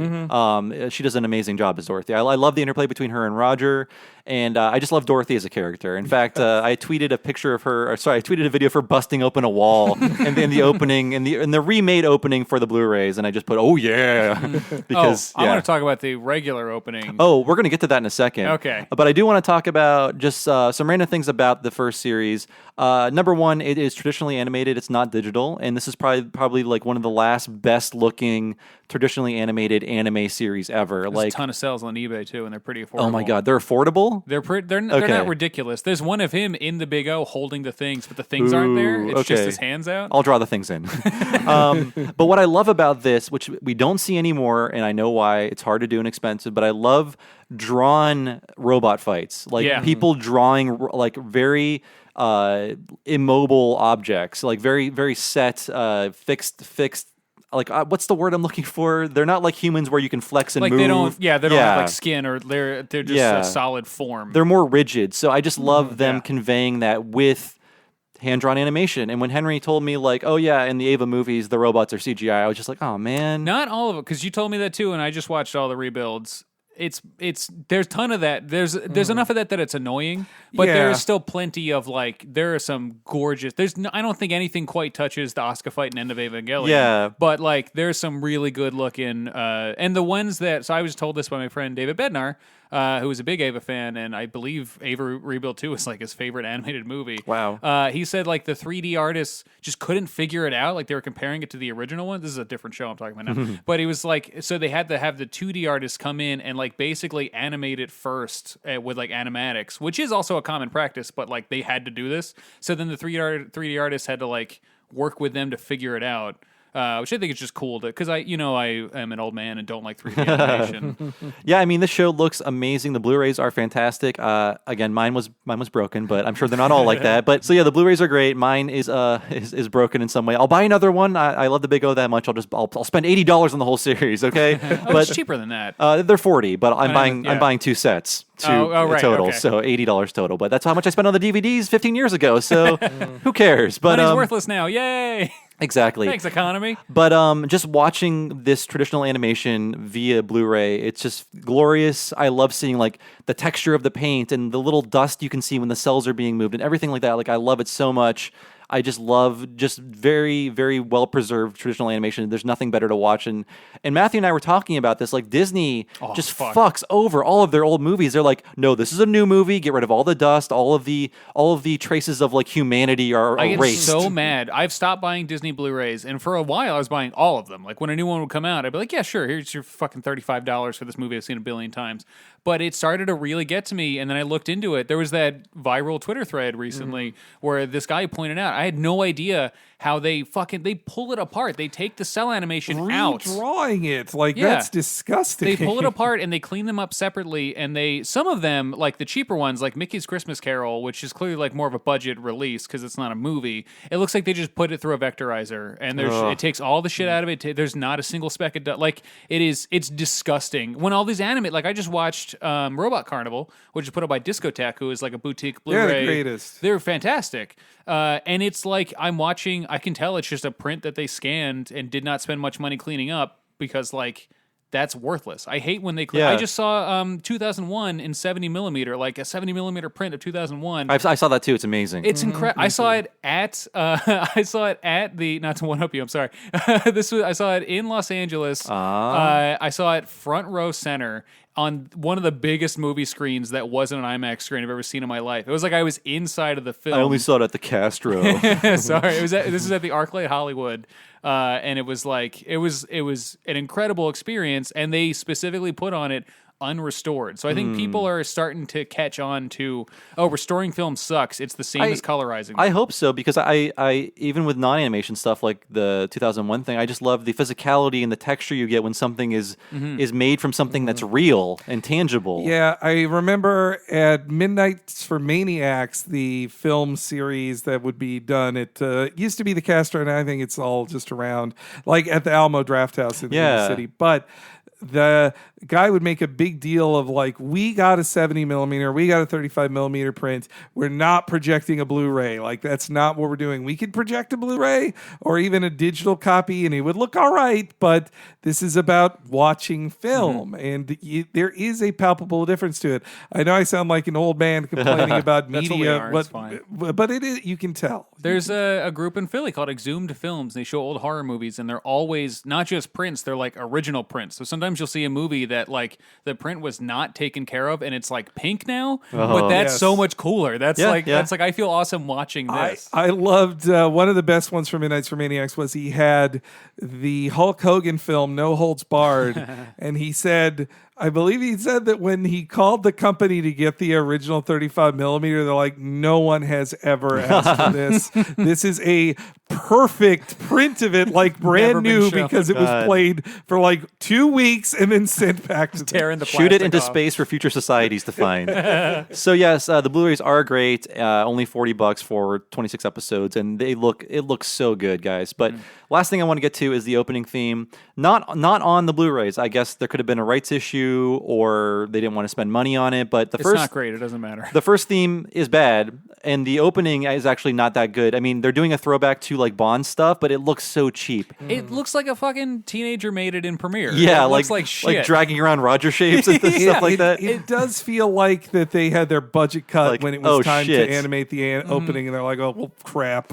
She does an amazing job as Dorothy. I love the interplay between her and Roger, and I just love Dorothy as a character. In fact, I tweeted a picture of her. I tweeted a video of her busting open a wall in the opening in the remade opening for the Blu-rays, and I just put, "Oh yeah," because I want to talk about the regular opening. Oh, we're going to get to that in a second. Okay, but I do want to talk about just some random things about the first series. Number one, it is traditionally animated. It's not digital, and this is probably like one of the last best looking traditionally animated anime series ever. There's like a ton of sales on eBay too, and they're pretty affordable. Oh my god, they're affordable. They're not ridiculous. There's one of him in the Big O holding the things, but the things aren't there. It's just his hands out. I'll draw the things in. But what I love about this, which we don't see anymore, and I know why, it's hard to do and expensive, but I love drawn robot fights, like people drawing like very immobile objects, like very very set, fixed. Like what's the word I'm looking for? They're not like humans where you can flex and like move. They don't have like skin, or they're just a solid form. They're more rigid. So I just love them conveying that with hand-drawn animation. And when Henry told me like, oh yeah, in the Ava movies the robots are CGI, I was just like, oh man. Not all of it, because you told me that too, and I just watched all the rebuilds. It's there's a ton of that. There's enough of that it's annoying, but there's still plenty of like, there are some gorgeous. I don't think anything quite touches the Asuka fight in End of Evangelion. Yeah, but like there's some really good looking and the ones that. So I was told this by my friend David Bednar, who was a big Ava fan, and I believe Ava Rebuild 2 was like his favorite animated movie. Wow. He said like the 3D artists just couldn't figure it out. Like they were comparing it to the original one. This is a different show I'm talking about now. But he was like, so they had to have the 2D artists come in and like basically animate it first with like animatics, which is also a common practice, but like they had to do this. So then the 3D artists had to like work with them to figure it out. Which I think is just cool because I am an old man and don't like 3D animation. Yeah, I mean this show looks amazing. The Blu-rays are fantastic. Again, mine was broken, but I'm sure they're not all like that. But so yeah, the Blu-rays are great. Mine is broken in some way. I'll buy another one. I love the Big O that much. I'll spend $80 on the whole series. Okay, but it's cheaper than that. They're $40, but I'm buying two sets. Total, okay. So $80 total. But that's how much I spent on the DVDs 15 years ago. So who cares? But money's worthless now. Yay! Exactly. Thanks, economy. But just watching this traditional animation via Blu-ray, it's just glorious. I love seeing like the texture of the paint and the little dust you can see when the cells are being moved and everything like that. Like I love it so much. I just love just very, very well-preserved traditional animation. There's nothing better to watch. And Matthew and I were talking about this. Like Disney fucks over all of their old movies. They're like, no, this is a new movie. Get rid of all the dust. All of the traces of like humanity are erased. I get so mad. I've stopped buying Disney Blu-rays, and for a while I was buying all of them. Like when a new one would come out, I'd be like, yeah, sure. Here's your fucking $35 for this movie I've seen a billion times. But it started to really get to me, and then I looked into it. There was that viral Twitter thread recently where this guy pointed out, I had no idea how they pull it apart. They take the cell animation out. Redrawing it. Like, that's disgusting. They pull it apart, and they clean them up separately, and some of them, like the cheaper ones, like Mickey's Christmas Carol, which is clearly like more of a budget release because it's not a movie, it looks like they just put it through a vectorizer, and it takes all the shit out of it. There's not a single speck of like, it's disgusting. When all these like I just watched Robot Carnival, which is put up by Discotheque, who is like a boutique Blu-ray. They're the greatest. They're fantastic. And it's like I'm watching, I can tell it's just a print that they scanned and did not spend much money cleaning up because like that's worthless. I hate when they clean. I just saw 2001 in 70 millimeter, like a 70 millimeter print of 2001. I saw that too. It's amazing. It's incredible. I saw it at the, not to one up you, I'm sorry. I saw it in Los Angeles. I saw it front row center. on one of the biggest movie screens that wasn't an IMAX screen I've ever seen in my life. It was like I was inside of the film. I only saw it at the Castro. Sorry, this is at the ArcLight Hollywood, and it was an incredible experience, and they specifically put on it unrestored. So I think people are starting to catch on to, restoring film sucks. It's the same as colorizing. I hope so, because I even with non-animation stuff like the 2001 thing, I just love the physicality and the texture you get when something is made from something that's real and tangible. Yeah, I remember at Midnights for Maniacs, the film series that would be done. It used to be the Castro, and I think it's all just around, like at the Alamo Drafthouse in the city. But the guy would make a big deal of like, we got a 70 millimeter, we got a 35 millimeter print. We're not projecting a Blu-ray. Like, that's not what we're doing. We could project a Blu-ray or even a digital copy and it would look all right, but this is about watching film. And there is a palpable difference to it. I know I sound like an old man complaining about media, but it is, you can tell. There's a group in Philly called Exhumed Films. They show old horror movies, and they're always not just prints, they're like original prints. So sometimes you'll see a movie that like the print was not taken care of and it's like pink now, but that's so much cooler. That's like I feel awesome watching this. I loved one of the best ones from Midnights for Maniacs was he had the Hulk Hogan film No Holds Barred, and he said, I believe he said that when he called the company to get the original 35 millimeter, they're like, no one has ever asked for this. This is a perfect print of it, like brand new, because it was played for like 2 weeks and then sent back to tearing the shoot it into off. space for future societies to find. So yes, the Blu-rays are great. Only $40 for 26 episodes, and it looks so good, guys. But last thing I want to get to is the opening theme. Not on the Blu-rays. I guess there could have been a rights issue, or they didn't want to spend money on it. But it's not great. It doesn't matter. The first theme is bad, and the opening is actually not that good. I mean, they're doing a throwback to like Bond stuff, but it looks so cheap. It looks like a fucking teenager made it in Premiere. Yeah, it looks like shit. Like dragging around Roger shapes and stuff like that. It does feel like that they had their budget cut when it was time to animate the opening, and they're like, oh, well, crap.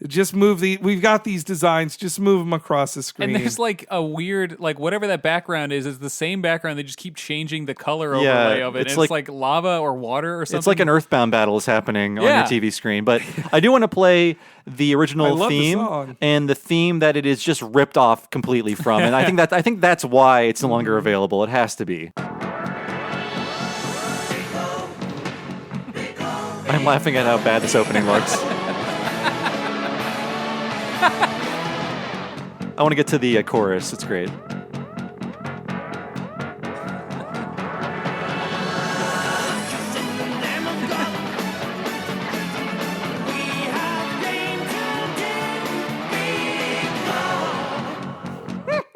Just move we've got these designs, just move them across the screen. And there's like a weird, like whatever that background is the same background. They just keep changing the color overlay of it. It's like lava or water or something. It's like an Earthbound battle is happening on your TV screen. But I do want to play the original theme and the theme that it is just ripped off completely from. And I think that's why it's no longer available. It has to be. I'm laughing at how bad this opening looks. I want to get to the chorus. It's great.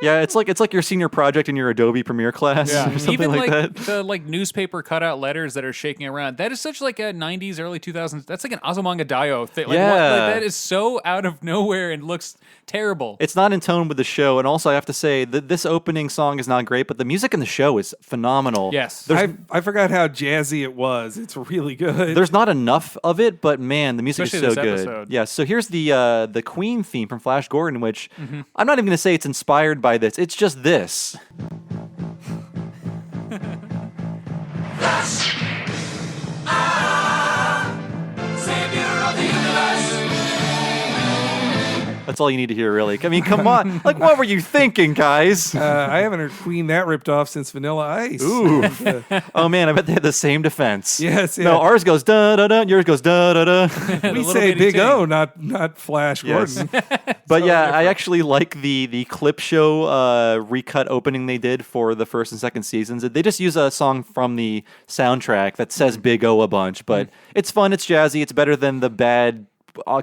Yeah, it's like your senior project in your Adobe Premiere class or something. Even like that. The like newspaper cutout letters that are shaking around. That is such like a 90s, early 2000s. That's like an Azumanga Daioh thing. Like, that is so out of nowhere and looks terrible. It's not in tone with the show, and also I have to say that this opening song is not great, but the music in the show is phenomenal. Yes. I forgot how jazzy it was. It's really good. There's not enough of it, but man, the music Especially is so good. episode. Yeah, so here's the Queen theme from Flash Gordon, which I'm not even going to say it's inspired by this. It's just this. Flash, savior of the universe. That's all you need to hear, really. I mean, come on. Like, what were you thinking, guys? I haven't heard Queen that ripped off since Vanilla Ice. Ooh. Oh, man, I bet they had the same defense. Yes, yeah. No, ours goes da-da-da, yours goes da-da-da. We say Big O, not Flash Gordon. But yeah, I actually like the clip show recut opening they did for the first and second seasons. They just use a song from the soundtrack that says Big O a bunch, but it's fun, it's jazzy, it's better than the bad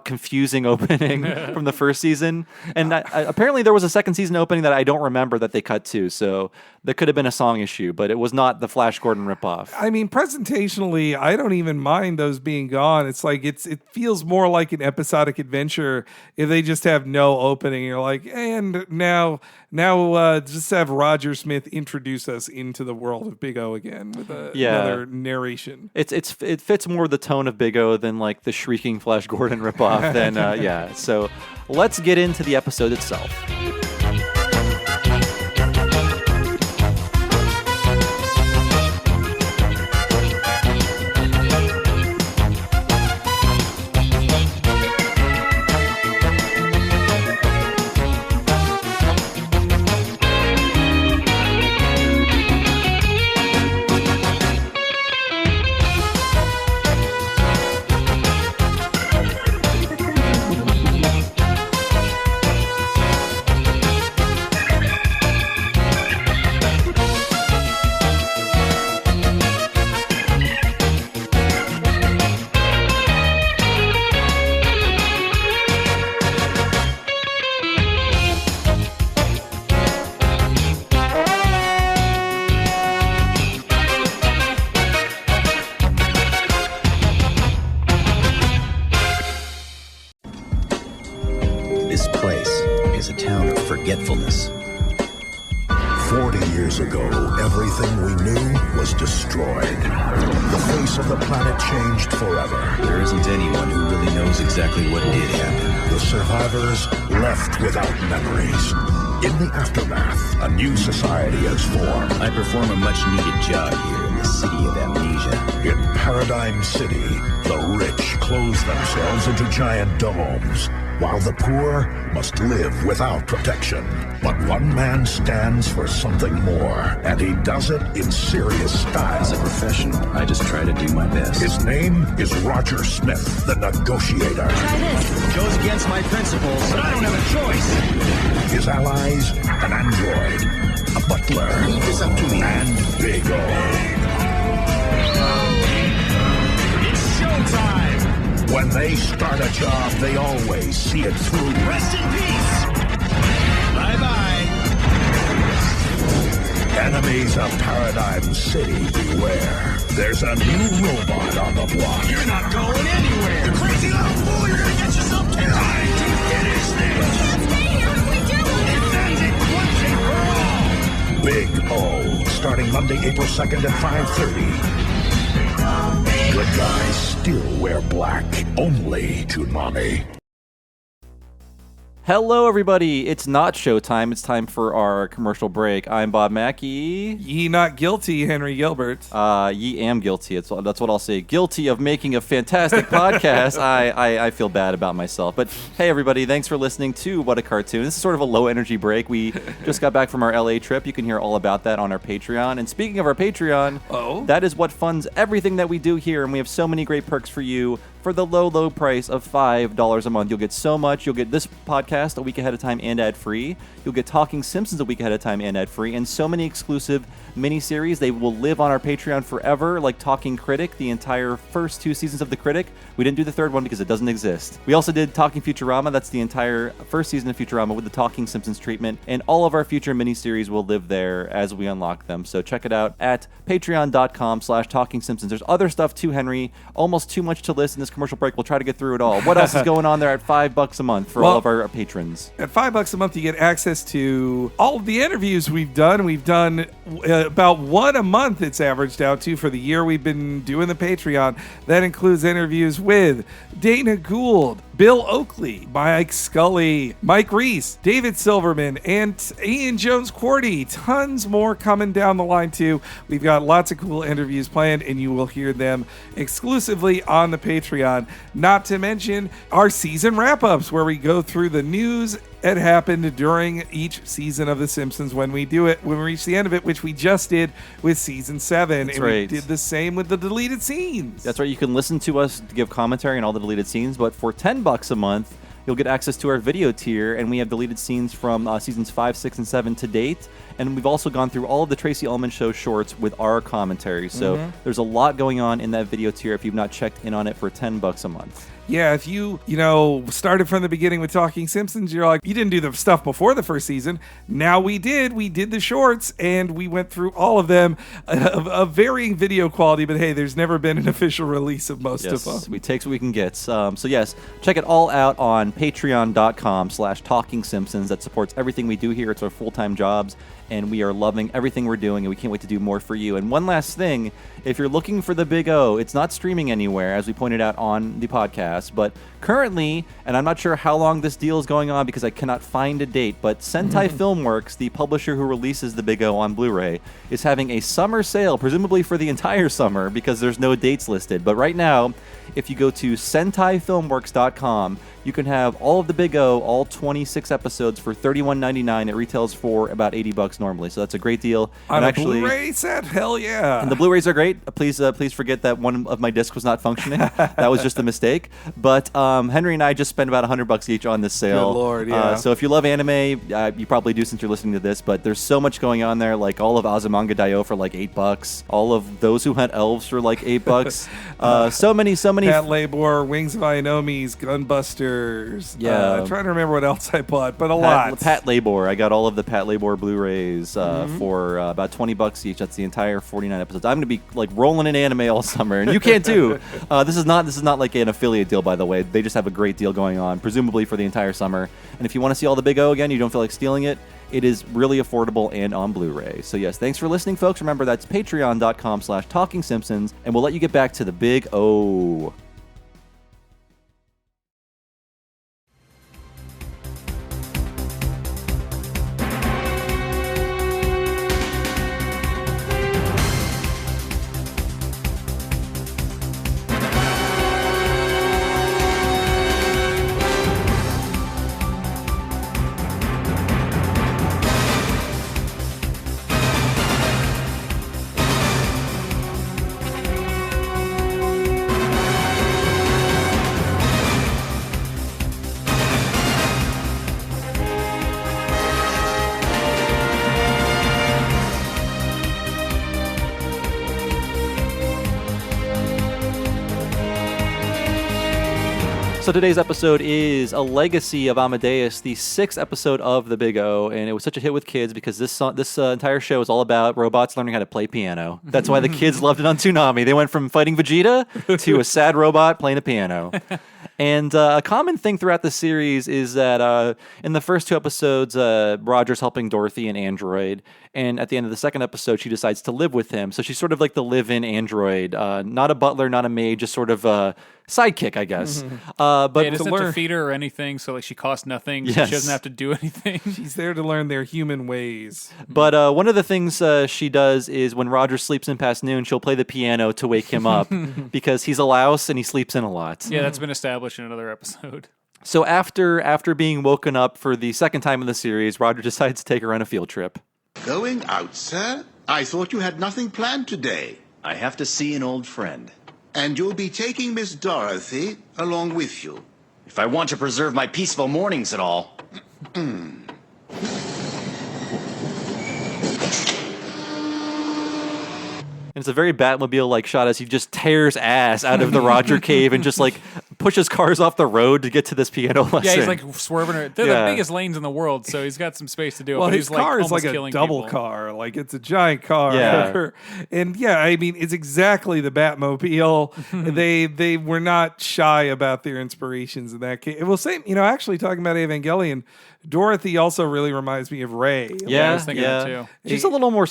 confusing opening from the first season. And apparently there was a second season opening that I don't remember that they cut to, so there could have been a song issue, but it was not the Flash Gordon ripoff. I mean, presentationally, I don't even mind those being gone. It's like it feels more like an episodic adventure if they just have no opening. You're like, and now just have Roger Smith introduce us into the world of Big O again with another narration. It fits more the tone of Big O than like the shrieking Flash Gordon ripoff. Then so let's get into the episode itself. forgetfulness. 40 years ago, everything we knew was destroyed. The face of the planet changed forever. There isn't anyone who really knows exactly what did happen. The survivors left without memories. In the aftermath, a new society has formed. I perform a much-needed job here in the City of Amnesia. In Paradigm City, the rich close themselves into giant domes, while the poor must live without protection. But one man stands for something more, and he does it in serious style. As a professional, I just try to do my best. His name is Roger Smith, the Negotiator. Try this. Goes against my principles, but I don't have a choice. His allies, an android, a butler, Leave this up to me. and Big O. It's showtime! When they start a job, they always see it through. Rest in peace! Bye-bye! Enemies of Paradigm City, beware. There's a new robot on the block. You're not going anywhere! You crazy little fool! You're gonna get yourself killed! Time to finish this! Can't stay here if we do it! Defend it once and for all! Big O, starting Monday, April 2nd at 5:30. Good guys still wear black, only to Nani. Hello, everybody. It's not showtime. It's time for our commercial break. I'm Bob Mackey. Ye not guilty, Henry Gilbert. Ye am guilty. That's what I'll say. Guilty of making a fantastic podcast. I feel bad about myself. But hey, everybody, thanks for listening to What a Cartoon. This is sort of a low-energy break. We just got back from our LA trip. You can hear all about that on our Patreon. And speaking of our Patreon, that is what funds everything that we do here. And we have so many great perks for you. For the low, low price of $5 a month, you'll get so much. You'll get this podcast a week ahead of time and ad-free. You'll get Talking Simpsons a week ahead of time and ad-free, and so many exclusive miniseries. They will live on our Patreon forever, like Talking Critic, the entire first 2 seasons of The Critic. We didn't do the third one because it doesn't exist. We also did Talking Futurama. That's the entire first season of Futurama with the Talking Simpsons treatment, and all of our future miniseries will live there as we unlock them. So check it out at patreon.com/Talking Simpsons. There's other stuff too, Henry. Almost too much to list in this commercial break. We'll try to get through it all. What else is going on there at $5 a month for all of our patrons? At $5 a month, you get access to all of the interviews we've done. We've done about one a month, it's averaged out to, for the year we've been doing the Patreon. That includes interviews with Dana Gould, Bill Oakley, Mike Scully, Mike Reese, David Silverman, and Ian Jones-Quartey. Tons more coming down the line, too. We've got lots of cool interviews planned, and you will hear them exclusively on the Patreon. Not to mention our season wrap-ups, where we go through the news that happened during each season of The Simpsons when we do it, when we reach the end of it, which we just did with season 7. That's and right. We did the same with the deleted scenes. That's right. You can listen to us give commentary on all the deleted scenes, but for $10 a month, you'll get access to our video tier, and we have deleted scenes from seasons 5, 6, and 7 to date. And we've also gone through all of the Tracy Ullman Show shorts with our commentary. So there's a lot going on in that video tier if you've not checked in on it for $10 a month. Yeah, if you started from the beginning with Talking Simpsons, you're like, you didn't do the stuff before the first season. Now we did. We did the shorts, and we went through all of them of varying video quality. But hey, there's never been an official release of most of them. Yes, we take what we can get. So yes, check it all out on patreon.com/Talking Simpsons. That supports everything we do here. It's our full-time jobs, and we are loving everything we're doing, and we can't wait to do more for you. And one last thing, if you're looking for the Big O, it's not streaming anywhere, as we pointed out on the podcast. But currently, and I'm not sure how long this deal is going on because I cannot find a date, but Sentai Filmworks, the publisher who releases the Big O on Blu-ray, is having a summer sale, presumably for the entire summer because there's no dates listed. But right now, if you go to SentaiFilmworks.com, you can have all of the Big O, all 26 episodes for $31.99. It retails for about $80 normally, so that's a great deal. On and a actually, Blu-ray set? Hell yeah. and the Blu-rays are great. Please forget that one of my discs was not functioning. That was just a mistake. But Henry and I just spent about $100 each on this sale. Good Lord, yeah. So if you love anime, you probably do since you're listening to this, but there's so much going on there, like all of Azumanga Daioh for like $8, all of Those Who Hunt Elves for like $8. So many. Cat Labor, Wings of Ionomis, Gunbuster, Adventures. Yeah. I'm trying to remember what else I bought, but a lot. Pat Labor. I got all of the Pat Labor Blu-rays for about $20 each. That's the entire 49 episodes. I'm going to be like rolling in anime all summer, and you can too. This is not like an affiliate deal, by the way. They just have a great deal going on, presumably for the entire summer. And if you want to see all the Big O again, you don't feel like stealing it, it is really affordable and on Blu-ray. So yes, thanks for listening, folks. Remember, that's patreon.com/TalkingSimpsons, and we'll let you get back to the Big O. So today's episode is A Legacy of Amadeus, the 6th episode of The Big O, and it was such a hit with kids because this entire show is all about robots learning how to play piano. That's why the kids loved it on Toonami. They went from fighting Vegeta to a sad robot playing a piano. And a common thing throughout the series is that in the first 2 episodes, Roger's helping Dorothy, an android, and at the end of the second episode, she decides to live with him. So she's sort of like the live-in android, not a butler, not a maid, just sort of a sidekick, I guess. But it doesn't have to feed her or anything, so like she costs nothing. So she doesn't have to do anything. She's there to learn their human ways. But one of the things she does is when Roger sleeps in past noon, she'll play the piano to wake him up because he's a louse and he sleeps in a lot. Yeah, that's been established in another episode. So after being woken up for the second time in the series, Roger decides to take her on a field trip. Going out, sir? I thought you had nothing planned today. I have to see an old friend. And you'll be taking Miss Dorothy along with you. If I want to preserve my peaceful mornings at all. And it's a very Batmobile-like shot as he just tears ass out of the Roger cave and just like pushes cars off the road to get to this piano lesson. Yeah, he's like swerving her. They're the biggest lanes in the world, so he's got some space to do it. Well, but his he's car like is like a double people. car. Like it's a giant car. Yeah. And yeah, I mean, it's exactly the Batmobile. They were not shy about their inspirations in that case. Well, same, actually talking about Evangelion, Dorothy also really reminds me of Rey. Yeah, I was thinking that too. She's a little more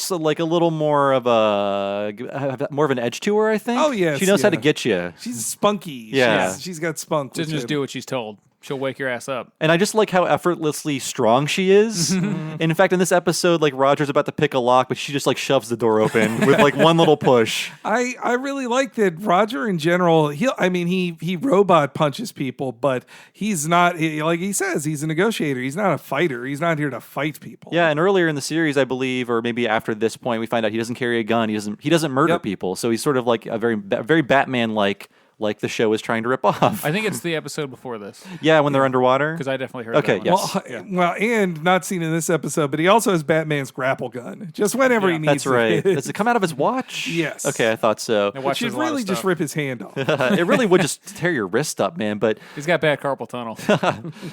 more of an edge to her, I think. Oh, yes, she knows how to get you. She's spunky. Yeah. She's got spunk. Doesn't just do what she's told. She'll wake your ass up. And I just like how effortlessly strong she is. And in fact, in this episode, like Roger's about to pick a lock, but she just like shoves the door open with like one little push. I really like that Roger in general. He robot punches people, but he's not like he says he's a negotiator. He's not a fighter. He's not here to fight people. Yeah, and earlier in the series, I believe, or maybe after this point, we find out he doesn't carry a gun. He doesn't murder people. So he's sort of like a very Batman-like. Like the show is trying to rip off. I think it's the episode before this. Yeah, when they're underwater. Because I definitely heard Okay, that one. yes. Well, and not seen in this episode, but he also has Batman's grapple gun. Just whenever he needs That's right. it. Does it come out of his watch? Yes. Okay, I thought so. It should really just rip his hand off. It really would just tear your wrist up, man. But he's got bad carpal tunnel.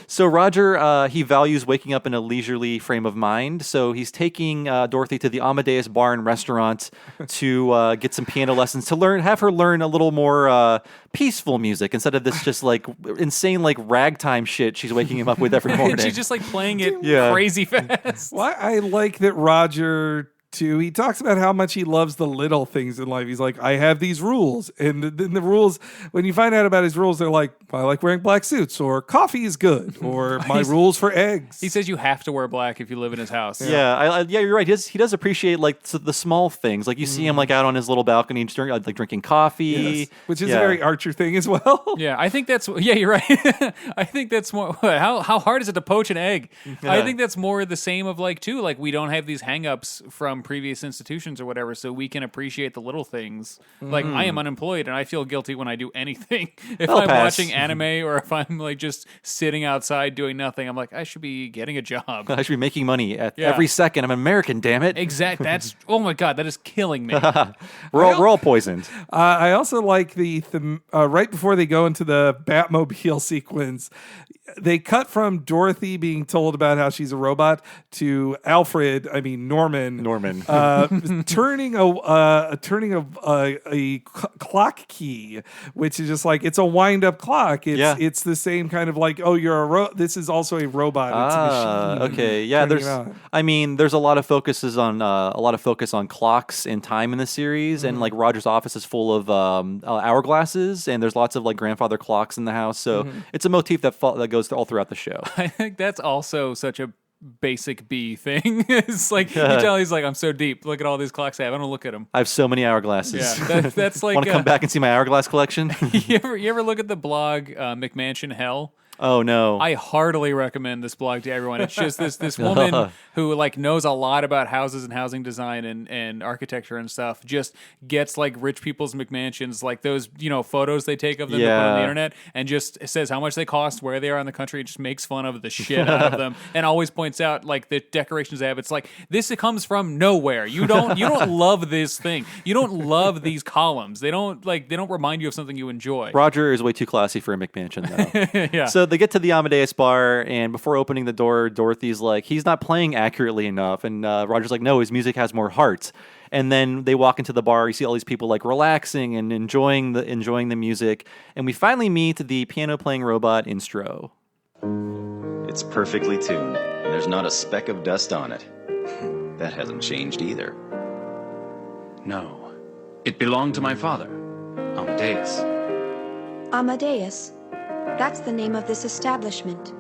So Roger, he values waking up in a leisurely frame of mind. So he's taking Dorothy to the Amadeus Bar and Restaurant to get some piano lessons to have her learn a little more peaceful music instead of this just like insane like ragtime shit she's waking him up with every morning. She's just like playing it crazy fast. Well, I like that Roger too. He talks about how much he loves the little things in life. He's like, I have these rules. And then the rules, when you find out about his rules, they're like, I like wearing black suits, or coffee is good, or my rules for eggs. He says you have to wear black if you live in his house. Yeah, you're right. He does appreciate like the small things. Like you see him like out on his little balcony like drinking coffee. Yes. Which is a very Archer thing as well. Yeah, I think that's, you're right. I think that's more, how hard is it to poach an egg? I think that's more the same of like, too, like we don't have these hang-ups from from previous institutions or whatever, so we can appreciate the little things. Like, I am unemployed, and I feel guilty when I do anything. If I'm watching anime or if I'm like just sitting outside doing nothing, I'm like, I should be getting a job. I should be making money at every second. I'm an American, damn it. Exactly. That's oh my god, that is killing me. We're all poisoned. I also like the right before they go into the Batmobile sequence, they cut from Dorothy being told about how she's a robot to Norman turning a clock key, which is just like, it's a wind up clock. It's the same kind of like, oh, you're this is also a robot. It's a machine. Okay, yeah. There's a lot of focus on clocks and time in the series, and like Roger's office is full of hourglasses, and there's lots of like grandfather clocks in the house. So it's a motif that goes all throughout the show. I think that's also such a basic B thing. It's like, you tell he's like, I'm so deep. Look at all these clocks I have. I don't look at them. I have so many hourglasses. Yeah, that's like... Want to come back and see my hourglass collection? You ever look at the blog McMansion Hell? Oh no! I heartily recommend this blog to everyone. It's just this woman who like knows a lot about houses and housing design and architecture and stuff. Just gets like rich people's McMansions, like those photos they take of them to put on the internet, and just says how much they cost, where they are in the country. And just makes fun of the shit out of them, and always points out like the decorations they have. It's like it comes from nowhere. You don't love this thing. You don't love these columns. They don't remind you of something you enjoy. Roger is way too classy for a McMansion though. Yeah. So they get to the Amadeus bar, and before opening the door, Dorothy's like, he's not playing accurately enough. And Roger's like, no, his music has more heart. And then they walk into the bar. You see all these people like relaxing and enjoying the music. And we finally meet the piano-playing robot, Instro. It's perfectly tuned, and there's not a speck of dust on it. That hasn't changed either. No. It belonged to my father, Amadeus. Amadeus? That's the name of this establishment.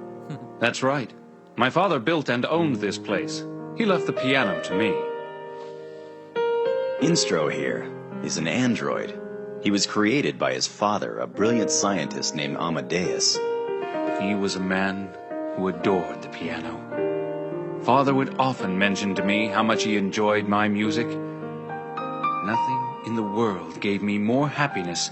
That's right. My father built and owned this place. He left the piano to me. Instro here is an android. He was created by his father, a brilliant scientist named Amadeus. He was a man who adored the piano. Father would often mention to me how much he enjoyed my music. Nothing in the world gave me more happiness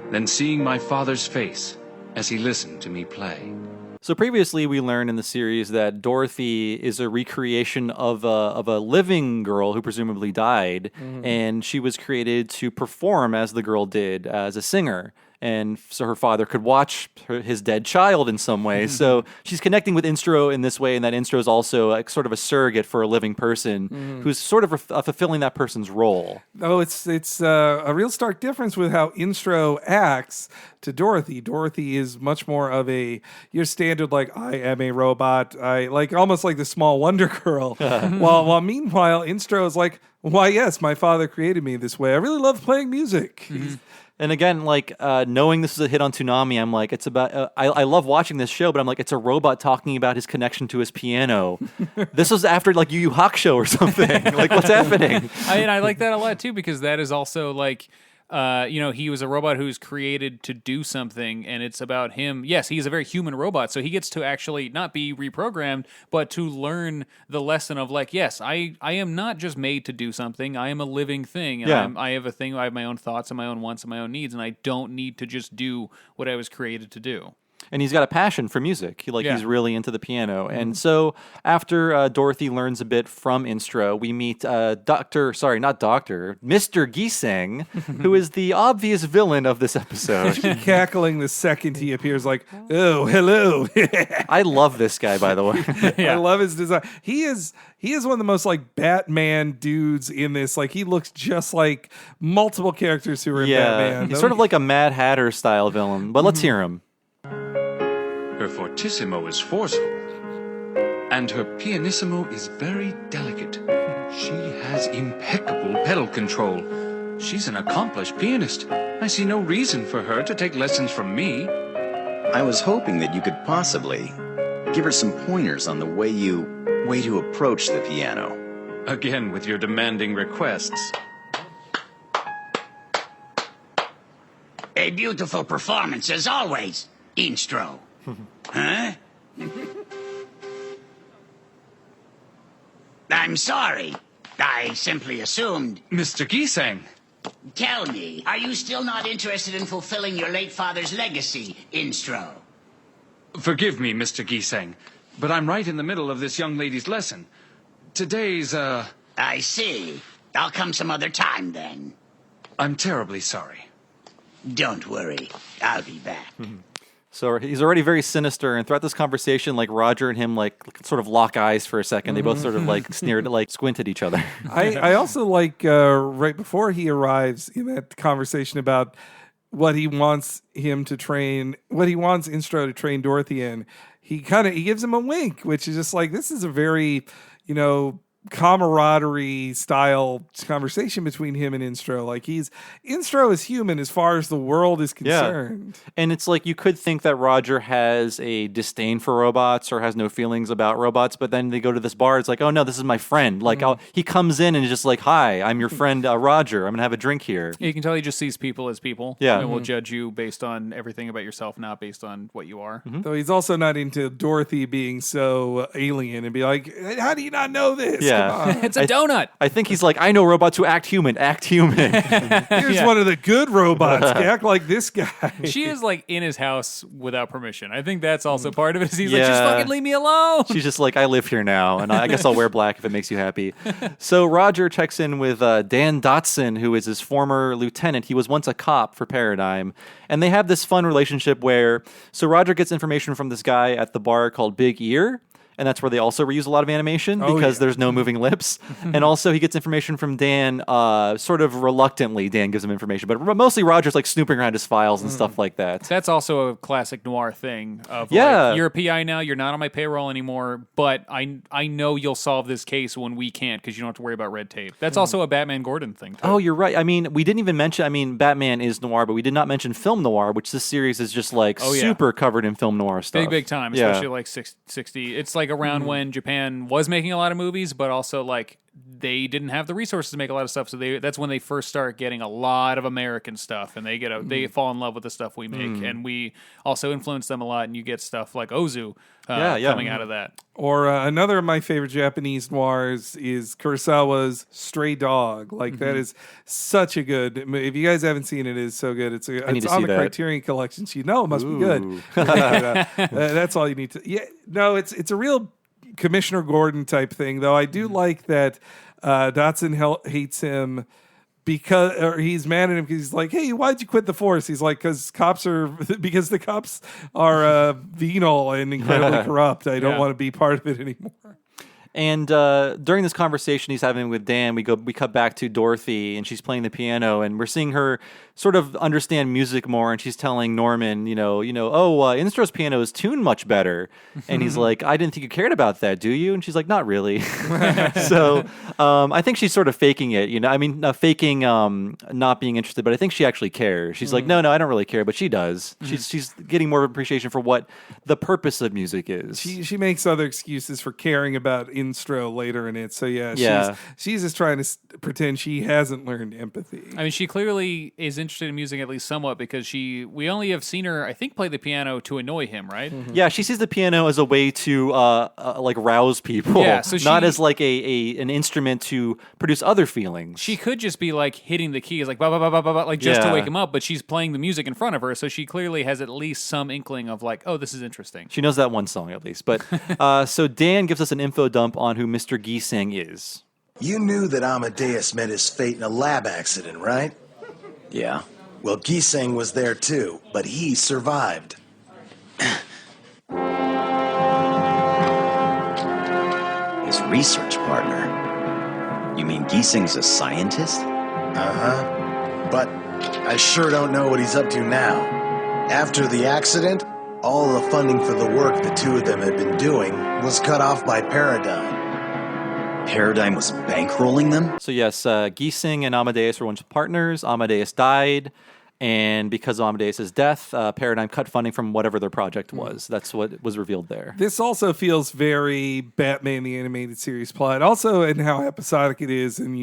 than seeing my father's face as he listened to me play. So previously we learned in the series that Dorothy is a recreation of a living girl who presumably died, and she was created to perform as the girl did, as a singer. And so her father could watch his dead child in some way. So she's connecting with Instro in this way, and that Instro is also like sort of a surrogate for a living person who's sort of fulfilling that person's role. Oh, it's a real stark difference with how Instro acts to Dorothy. Dorothy is much more of your standard, like, I am a robot. I like almost like the Small Wonder Girl. while meanwhile, Instro is like, why, yes, my father created me this way. I really love playing music. And again, like knowing this is a hit on Toonami, I'm like, it's about. I love watching this show, but I'm like, it's a robot talking about his connection to his piano. This was after like Yu Yu Hakusho or something. Like, what's happening? I like that a lot too, because that is also like. He was a robot who's created to do something, and it's about him. Yes, he's a very human robot, so he gets to actually not be reprogrammed, but to learn the lesson of like, yes, I am not just made to do something. I am a living thing, and I have a thing. I have my own thoughts and my own wants and my own needs, and I don't need to just do what I was created to do. And he's got a passion for music. He's really into the piano. And so after Dorothy learns a bit from Instro, we meet Mr. Giseng, who is the obvious villain of this episode. Cackling the second he appears like, oh, hello. I love this guy, by the way. I love his design. He is one of the most like Batman dudes in this. Like, he looks just like multiple characters who are in Batman. He's sort of like a Mad Hatter style villain. But let's hear him. Her fortissimo is forceful, and her pianissimo is very delicate. She has impeccable pedal control. She's an accomplished pianist. I see no reason for her to take lessons from me. I was hoping that you could possibly give her some pointers on the way to approach the piano. Again with your demanding requests. A beautiful performance as always, Instro. Huh? I'm sorry. I simply assumed. Mr. Giseng. Tell me, are you still not interested in fulfilling your late father's legacy, Instro? Forgive me, Mr. Giseng, but I'm right in the middle of this young lady's lesson. Today's, I see. I'll come some other time, then. I'm terribly sorry. Don't worry. I'll be back. So he's already very sinister, and throughout this conversation, like Roger and him, like sort of lock eyes for a second. They both sort of like sneered, like squint at each other. I also like right before he arrives in that conversation about what he wants him to train, what he wants Instro to train Dorothy in. He gives him a wink, which is just like, this is a very, camaraderie style conversation between him and Instro. Like Instro is human as far as the world is concerned. Yeah. And it's like, you could think that Roger has a disdain for robots or has no feelings about robots, but then they go to this bar, it's like, oh no, this is my friend. Like he comes in and is just like, hi, I'm your friend Roger. I'm gonna have a drink here. You can tell he just sees people as people. Yeah. And will judge you based on everything about yourself, not based on what you are. Though he's also not into Dorothy being so alien and be like, how do you not know this? Yeah. It's a donut. I think he's like, I know robots who act human. Here's one of the good robots. Act like this guy. She is like in his house without permission. I think that's also part of it. He's like, just fucking leave me alone. She's just like, I live here now, and I guess I'll wear black if it makes you happy. So Roger checks in with Dan Dotson, who is his former lieutenant. He was once a cop for Paradigm. And they have this fun relationship where, so Roger gets information from this guy at the bar called Big Ear. And that's where they also reuse a lot of animation because there's no moving lips. And also he gets information from Dan, sort of reluctantly. Dan gives him information, but mostly Roger's like snooping around his files and stuff like that. That's also a classic noir thing of like, you're a PI now, you're not on my payroll anymore, but I know you'll solve this case when we can't because you don't have to worry about red tape. That's also a Batman Gordon thing too. Oh, you're right. I mean, we didn't even mention, Batman is noir, but we did not mention film noir, which this series is just like super covered in film noir stuff. Big time, especially like 60. It's like around when Japan was making a lot of movies, but also like they didn't have the resources to make a lot of stuff, so that's when they first start getting a lot of American stuff, and they fall in love with the stuff we make, and we also influence them a lot, and you get stuff like Ozu coming out of that. Or another of my favorite Japanese noirs is Kurosawa's Stray Dog. Like that is such a good. If you guys haven't seen it, it is so good. It's on the Criterion Collection, so you know it must be good. That's all you need to. Yeah, no, it's a real Commissioner Gordon type thing, though. I do like that Dotson hates him because he's mad at him because he's like, hey, why'd you quit the force? He's like, because the cops are venal and incredibly corrupt. I don't want to be part of it anymore. And during this conversation he's having with Dan, we cut back to Dorothy, and she's playing the piano, and we're seeing her sort of understand music more, and she's telling Norman, Instro's piano is tuned much better. And he's like, I didn't think you cared about that, do you? And she's like, not really. So I think she's sort of faking it, faking not being interested, but I think she actually cares. She's like, no, I don't really care, but she does. She's getting more appreciation for what the purpose of music is. She makes other excuses for caring about Instro later in it. So she's just trying to pretend she hasn't learned empathy. I mean, she clearly is interested in music at least somewhat because we only have seen her, I think, play the piano to annoy him, right? Yeah, she sees the piano as a way to like rouse people, so not as like an instrument to produce other feelings. She could just be like hitting the keys, like blah blah blah blah blah, like just to wake him up. But she's playing the music in front of her, so she clearly has at least some inkling of like, oh, this is interesting. She knows that one song at least. But so Dan gives us an info dump on who Mr. Giseng is. You knew that Amadeus met his fate in a lab accident, right? Yeah. Well, Giseng was there too, but he survived. His research partner? You mean Giseng's a scientist? Uh-huh. But I sure don't know what he's up to now. After the accident, all the funding for the work the two of them had been doing was cut off by Paradigm. Paradigm was bankrolling them? So yes, Giseng and Amadeus were once partners. Amadeus died, And because of Amadeus' death, Paradigm cut funding from whatever their project was. That's what was revealed there. This also feels very Batman the Animated Series plot. Also in how episodic it is. And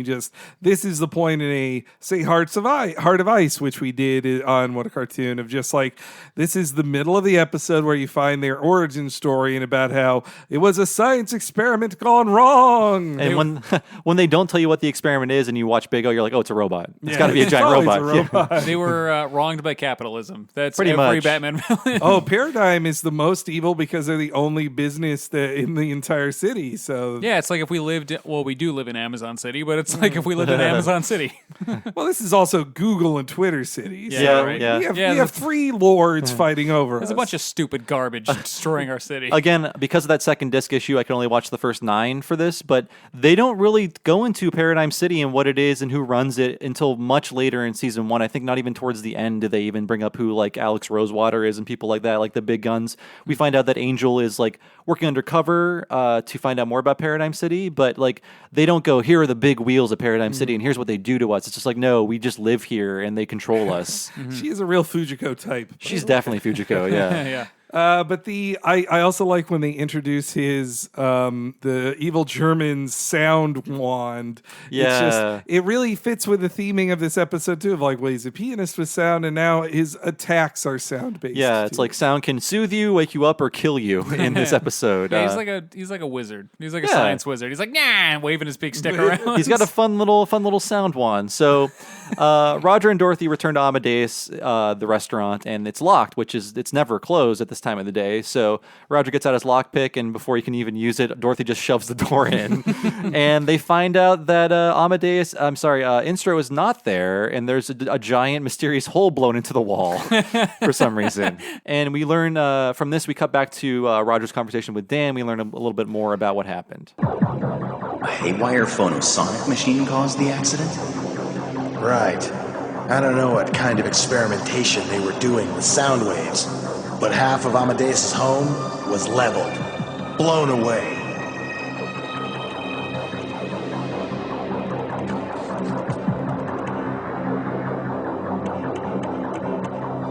this is the point in a, say, Heart of Ice, which we did on What a Cartoon, of just like, this is the middle of the episode where you find their origin story and about how it was a science experiment gone wrong. And when they don't tell you what the experiment is and you watch Big O, you're like, oh, it's a robot. It's got to be a giant robot. They were wronged by capitalism. That's pretty every much. Batman villain. Oh, Paradigm is the most evil because they're the only business in the entire city. So yeah, it's like if we lived. Well, we do live in Amazon City, but it's like if we lived in Amazon City. Well, this is also Google and Twitter cities. Yeah, right. yeah. We have three lords fighting over us. There's a bunch of stupid garbage destroying our city. Again, because of that second disc issue, I can only watch the first 9 for this, but they don't really go into Paradigm City and what it is and who runs it until much later in season 1. I think not even towards the end do they even bring up who like Alex Rosewater is and people like that, like the big guns. We find out that Angel is like working undercover to find out more about Paradigm City, but like they don't go, here are the big wheels of Paradigm City and here's what they do to us. It's just like, no, we just live here and they control us. She is a real Fujiko type. She's definitely Fujiko, yeah. Yeah. But I also like when they introduce his the evil German's sound wand. Yeah, it really fits with the theming of this episode too. Of like, well, he's a pianist with sound, and now his attacks are sound based. Yeah, it's like sound can soothe you, wake you up, or kill you in this episode. Yeah, he's like a wizard. He's like a science wizard. He's like waving his big stick around. He's got a fun little sound wand. So Roger and Dorothy return to Amadeus, the restaurant, and it's locked, it's never closed at this time of the day. So Roger gets out his lockpick, and before he can even use it, Dorothy just shoves the door in. And they find out that Instro is not there, and there's a giant mysterious hole blown into the wall for some reason. And we learn from this, we cut back to Roger's conversation with Dan. We learn a little bit more about what happened. A haywire phonosonic machine caused the accident? Right. I don't know what kind of experimentation they were doing with sound waves, but half of Amadeus' home was leveled, blown away.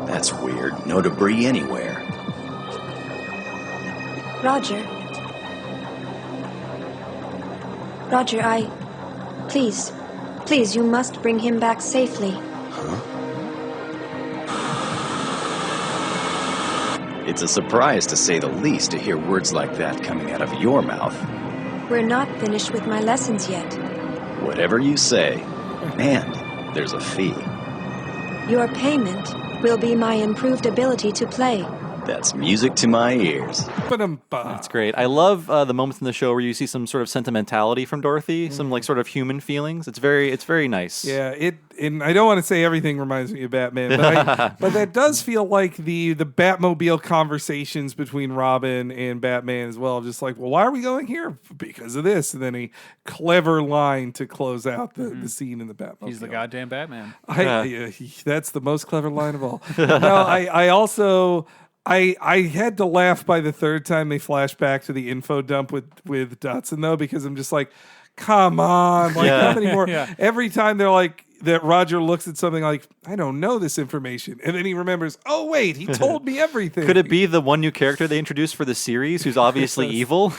That's weird. No debris anywhere. Roger, Please, you must bring him back safely. It's a surprise, to say the least, to hear words like that coming out of your mouth. We're not finished with my lessons yet. Whatever you say. And there's a fee. Your payment will be my improved ability to play. That's music to my ears. That's great. I love the moments in the show where you see some sort of sentimentality from Dorothy, some like sort of human feelings. It's very nice. Yeah, and I don't want to say everything reminds me of Batman, but that does feel like the Batmobile conversations between Robin and Batman as well. Just like, well, why are we going here? Because of this. And then a clever line to close out the scene in the Batmobile. He's the goddamn Batman. That's the most clever line of all. No, I had to laugh by the third time they flash back to the info dump with Dotson, though, because I'm just like, come on, like how many more? Yeah. Every time they're like, that Roger looks at something like, I don't know this information. And then he remembers, oh, wait, he told me everything. Could it be the one new character they introduced for the series who's obviously evil?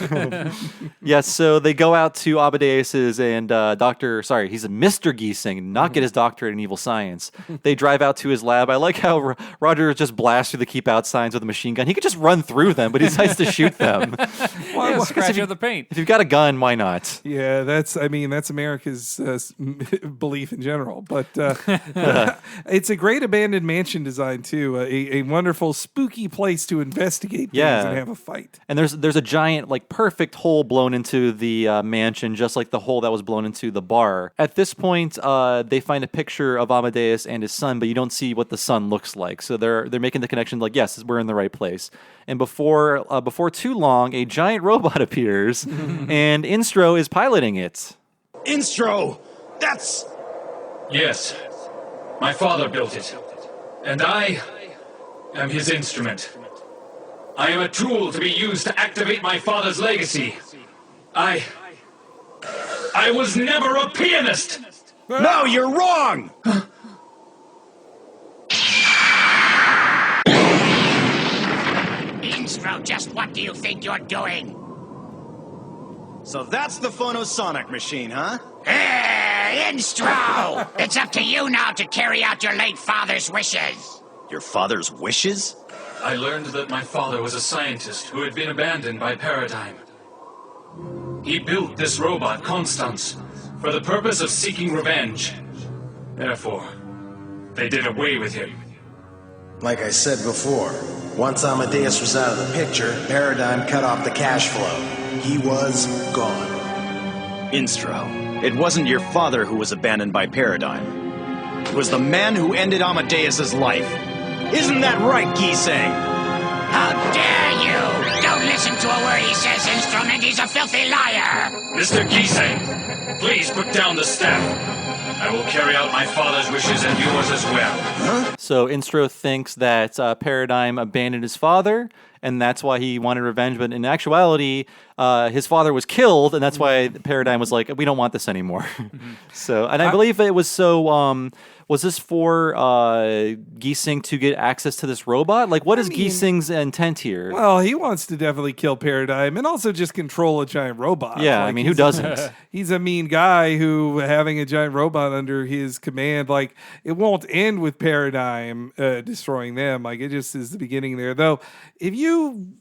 Yes, so they go out to Amadeus's and he's a Mr. Giesing, not get his doctorate in evil science. They drive out to his lab. I like how Roger just blasts through the keep out signs with a machine gun. He could just run through them, but he decides to shoot them. Scratch out the paint. If you've got a gun, why not? Yeah, that's America's belief in general. But it's a great abandoned mansion design too. A wonderful spooky place to investigate things and have a fight. And there's a giant like perfect hole blown into the mansion, just like the hole that was blown into the bar. At this point, they find a picture of Amadeus and his son, but you don't see what the son looks like. So they're making the connection like, yes, we're in the right place. And before too long, a giant robot appears, and Instro is piloting it. Instro, that's... Yes, my father built it, and I am his instrument. I am a tool to be used to activate my father's legacy. I was never a pianist! No, you're wrong! Instro, just what do you think you're doing? So that's the phonosonic machine, huh? Instro! It's up to you now to carry out your late father's wishes. Your father's wishes? I learned that my father was a scientist who had been abandoned by Paradigm. He built this robot, Constance, for the purpose of seeking revenge. Therefore, they did away with him. Like I said before, once Amadeus was out of the picture, Paradigm cut off the cash flow. He was gone. Instro, it wasn't your father who was abandoned by Paradigm. It was the man who ended Amadeus's life. Isn't that right, Giseng? How dare you! Don't listen to a word he says, Instrument. He's a filthy liar! Mr. Giseng, please put down the staff. I will carry out my father's wishes and yours as well. Huh? So Instro thinks that Paradigm abandoned his father, and that's why he wanted revenge. But in actuality, his father was killed, and that's why Paradigm was like, we don't want this anymore. So, and I believe it was so... was this for Giseng to get access to this robot? Like, what is Giseng's intent here? Well, he wants to definitely kill Paradigm and also just control a giant robot. Yeah, like, I mean, who doesn't? He's a mean guy who, having a giant robot under his command, like, it won't end with Paradigm destroying them. Like, it just is the beginning there. Though, if you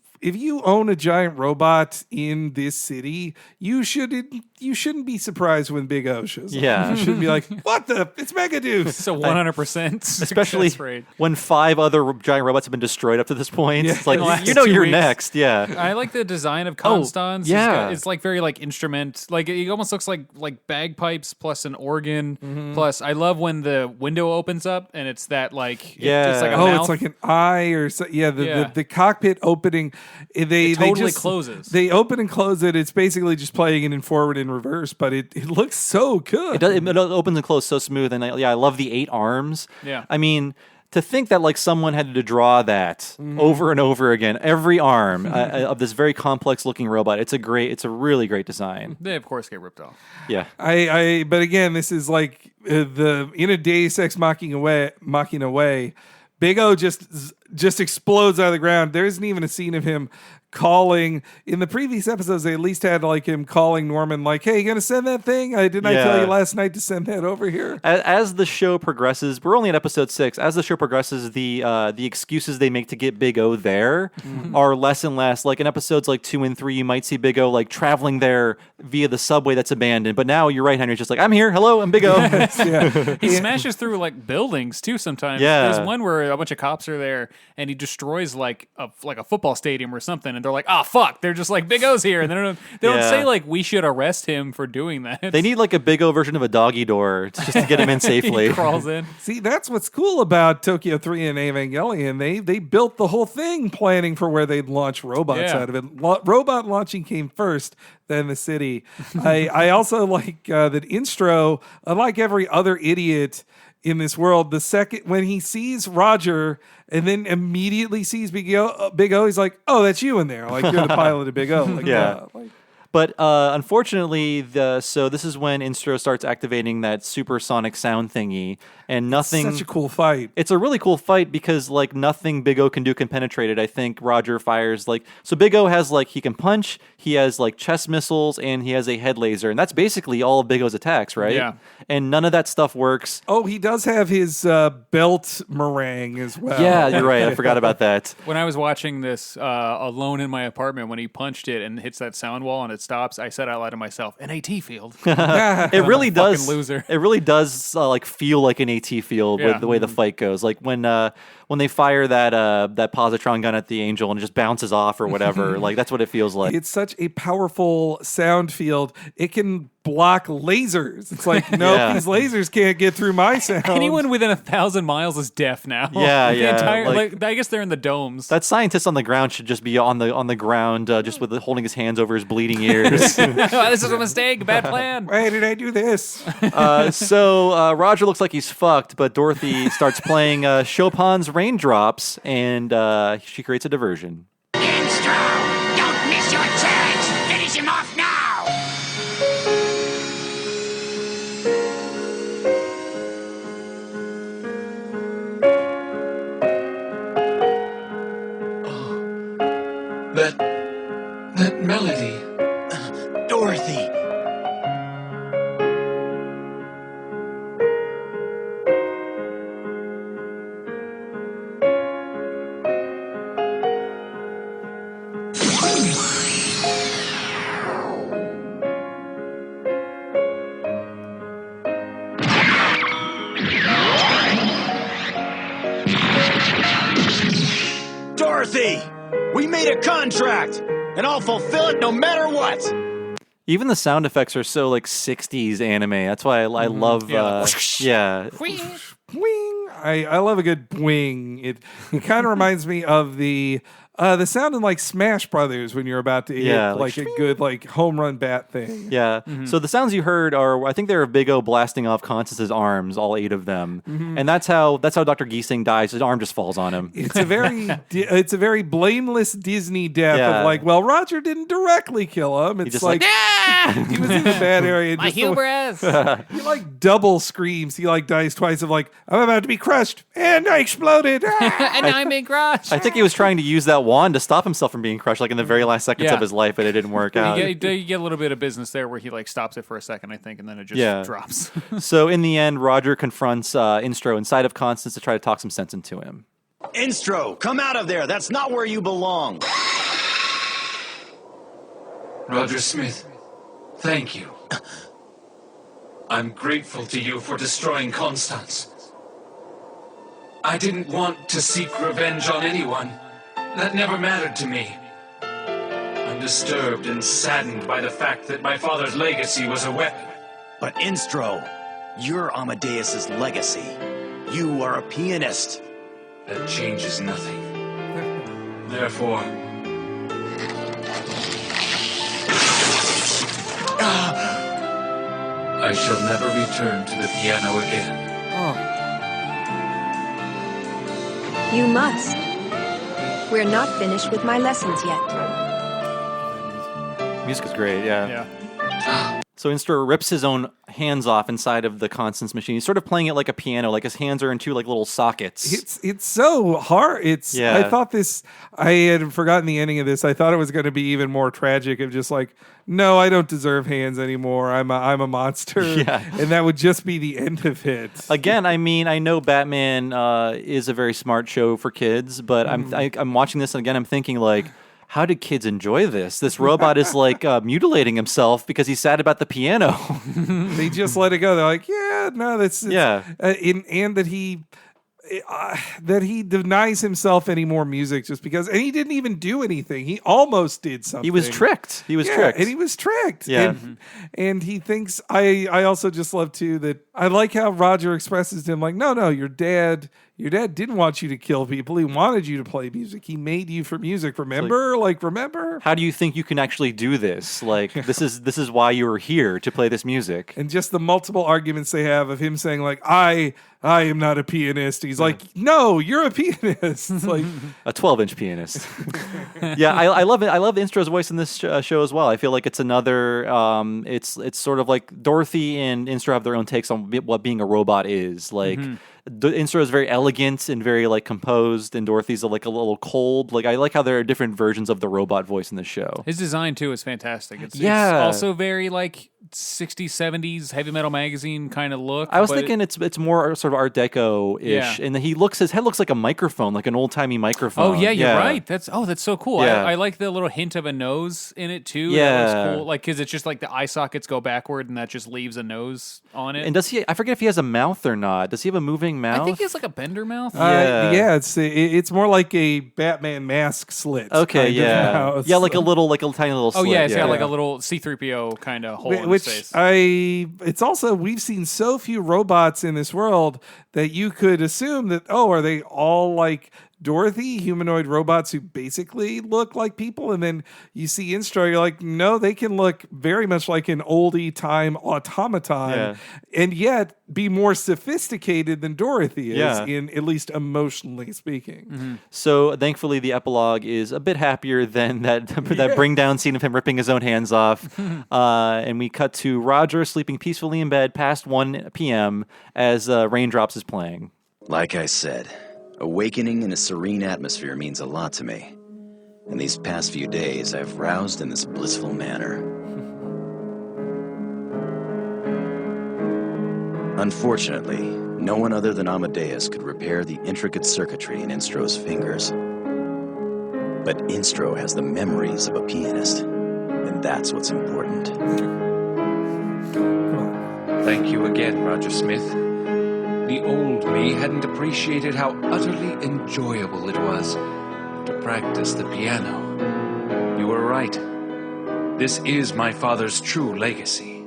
own a giant robot in this city, you shouldn't be surprised when Big O shows up. Yeah. You shouldn't be like, what the? It's Megaduce. It's a 100% Especially rate. when 5 other giant robots have been destroyed up to this point. Yeah. It's like, Last you're 2 weeks. next. Yeah. I like the design of Constance. yeah. It's like very like instrument. Like it almost looks like bagpipes plus an organ. Plus, I love when the window opens up and it's that like it's like a mouth. It's like an eye or so. Yeah, the cockpit opening. They totally just closes. They open and close it. It's basically just playing it in forward and reverse, but it looks so good. It opens and closes so smooth. And I love the 8 arms. Yeah. I mean, to think that like someone had to draw that over and over again, every arm of this very complex looking robot. It's a really great design. They of course get ripped off. Yeah. But again, this is like in a Deus Ex Machina way, Big O just explodes out of the ground. There isn't even a scene of him calling. In the previous episodes, they at least had like him calling Norman like, hey, you gonna send that thing? Didn't I tell you last night to send that over here? As the show progresses, we're only in episode 6. As the show progresses, the excuses they make to get Big O there are less and less. Like in episodes like 2 and 3, you might see Big O like traveling there via the subway that's abandoned. But now you're right, Henry. It's just like, I'm here. Hello, I'm Big O. He smashes through like buildings too sometimes. Yeah. There's one where a bunch of cops are there and he destroys like a football stadium or something, and they're like, oh fuck, they're just like, Big O's here, and they don't say like we should arrest him for doing that. They need like a Big O version of a doggy door just to get him in safely. He crawls in. See, that's what's cool about Tokyo 3 and Evangelion. They built the whole thing planning for where they'd launch robots out of it. Robot launching came first, then the city. I also like that Instro, unlike every other idiot in this world, the second when he sees Roger and then immediately sees Big O, he's like, oh, that's you in there. Like, you're the pilot of Big O. Like, yeah. But unfortunately, so this is when Instro starts activating that supersonic sound thingy, and nothing. Such a cool fight. It's a really cool fight because like nothing Big O can do can penetrate it. I think Roger fires so Big O has he can punch, he has like chest missiles, and he has a head laser, and that's basically all of Big O's attacks, right? Yeah. And none of that stuff works. Oh, he does have his belt meringue as well. Yeah, you're right. I forgot about that. When I was watching this alone in my apartment, when he punched it and hits that sound wall and it stops, I said out loud to myself, "An AT field." It really does. Loser. It really does feel like an AT field with the way the fight goes. Like when they fire that positron gun at the Angel and it just bounces off or whatever. Like that's what it feels like. It's such a powerful sound field. It can block lasers. It's like, no, these lasers can't get through my sound. Anyone within 1,000 miles is deaf now. Yeah, The entire, I guess they're in the domes. That scientist on the ground should just be on the ground, just with holding his hands over his bleeding ears. This is a mistake. Bad plan. Why did I do this? So Roger looks like he's fucked, but Dorothy starts playing Chopin's Raindrops, and she creates a diversion. Instro, don't miss your chance. Finish him off now. melody. Dorothy! Dorothy! We made a contract, and I'll fulfill it no matter what! Even the sound effects are so like 60s anime. That's why I love yeah. I love a good bwing. It kind of reminds me of the sound in like Smash Brothers when you're about to hit like a good like home run bat thing. Yeah. So the sounds you heard are, I think they're Big O blasting off Constance's arms, all 8 of them, and that's how Dr. Giesing dies. His arm just falls on him. It's a very blameless Disney death of like, well, Roger didn't directly kill him. It's like he was in the bad area. My hubris. He like double screams. He like dies twice of like, I'm about to be crushed and I exploded. And I'm being crushed. I think he was trying to use that wand to stop himself from being crushed, like in the very last seconds of his life, but it didn't work out. You get a little bit of business there where he like stops it for a second, I think, and then it just drops. So in the end, Roger confronts Instro inside of Constance to try to talk some sense into him. Instro, come out of there. That's not where you belong. Roger Smith, thank you. I'm grateful to you for destroying Constance. I didn't want to seek revenge on anyone. That never mattered to me. I'm disturbed and saddened by the fact that my father's legacy was a weapon. But Instro, you're Amadeus's legacy. You are a pianist. That changes nothing. Therefore, I shall never return to the piano again. You must. We're not finished with my lessons yet. Music is great, yeah. So Instro rips his own hands off inside of the Constance machine. He's sort of playing it like a piano, like his hands are in 2 like little sockets. It's so hard. I thought I had forgotten the ending of this. I thought it was going to be even more tragic of just like, no, I don't deserve hands anymore. I'm a monster. Yeah. And that would just be the end of it. Again, I mean, I know Batman is a very smart show for kids, but I'm watching this and again I'm thinking like, how did kids enjoy this? This robot is like mutilating himself because he's sad about the piano. They just let it go. They're like, yeah, no, that's and that he denies himself any more music just because, and he didn't even do anything. He almost did something. He was tricked. And he was tricked. Yeah. And he thinks, I also just love too that I like how Roger expresses to him like, no, your dad didn't want you to kill people. He wanted you to play music. He made you for music. Remember? Remember? How do you think you can actually do this? Like, this is why you were here, to play this music. And just the multiple arguments they have of him saying like, I am not a pianist. He's like, no, you're a pianist. It's like a 12-inch pianist. Yeah, I love it. I love Instro's voice in this show as well. I feel like it's another. It's sort of like Dorothy and Instro have their own takes on what being a robot is. Like, Instro is very elegant and very like composed, and Dorothy's like a little cold. Like, I like how there are different versions of the robot voice in the show. His design too is fantastic. It's also very like 60s, 70s heavy metal magazine kind of look. I was thinking it's more sort of Art Deco-ish, and his head looks like a microphone, like an old-timey microphone. Oh yeah, you're right. That's so cool. Yeah. I like the little hint of a nose in it too. Yeah, that looks cool. Like, because it's just like the eye sockets go backward, and that just leaves a nose on it. And does he? I forget if he has a mouth or not. Does he have a moving mouth? I think he has like a bender mouth. It's more like a Batman mask slit. Okay, yeah, like a tiny little. Oh slit. yeah, it's got like a little C-3PO kind of hole in his face. It's also, we've seen so few robots in this world that you could assume that, are they all like Dorothy, humanoid robots who basically look like people? And then you see Instro, you're like, no, they can look very much like an oldie time automaton and yet be more sophisticated than Dorothy is, in at least emotionally speaking. So thankfully the epilogue is a bit happier than that bring down scene of him ripping his own hands off. And we cut to Roger sleeping peacefully in bed past 1 p.m. as Raindrops is playing. Like I said, awakening in a serene atmosphere means a lot to me. and these past few days I've roused in this blissful manner. Unfortunately, no one other than Amadeus could repair the intricate circuitry in Instro's fingers. But Instro has the memories of a pianist, and that's what's important. Thank you again, Roger Smith. The old me hadn't appreciated how utterly enjoyable it was to practice the piano. You were right. This is my father's true legacy.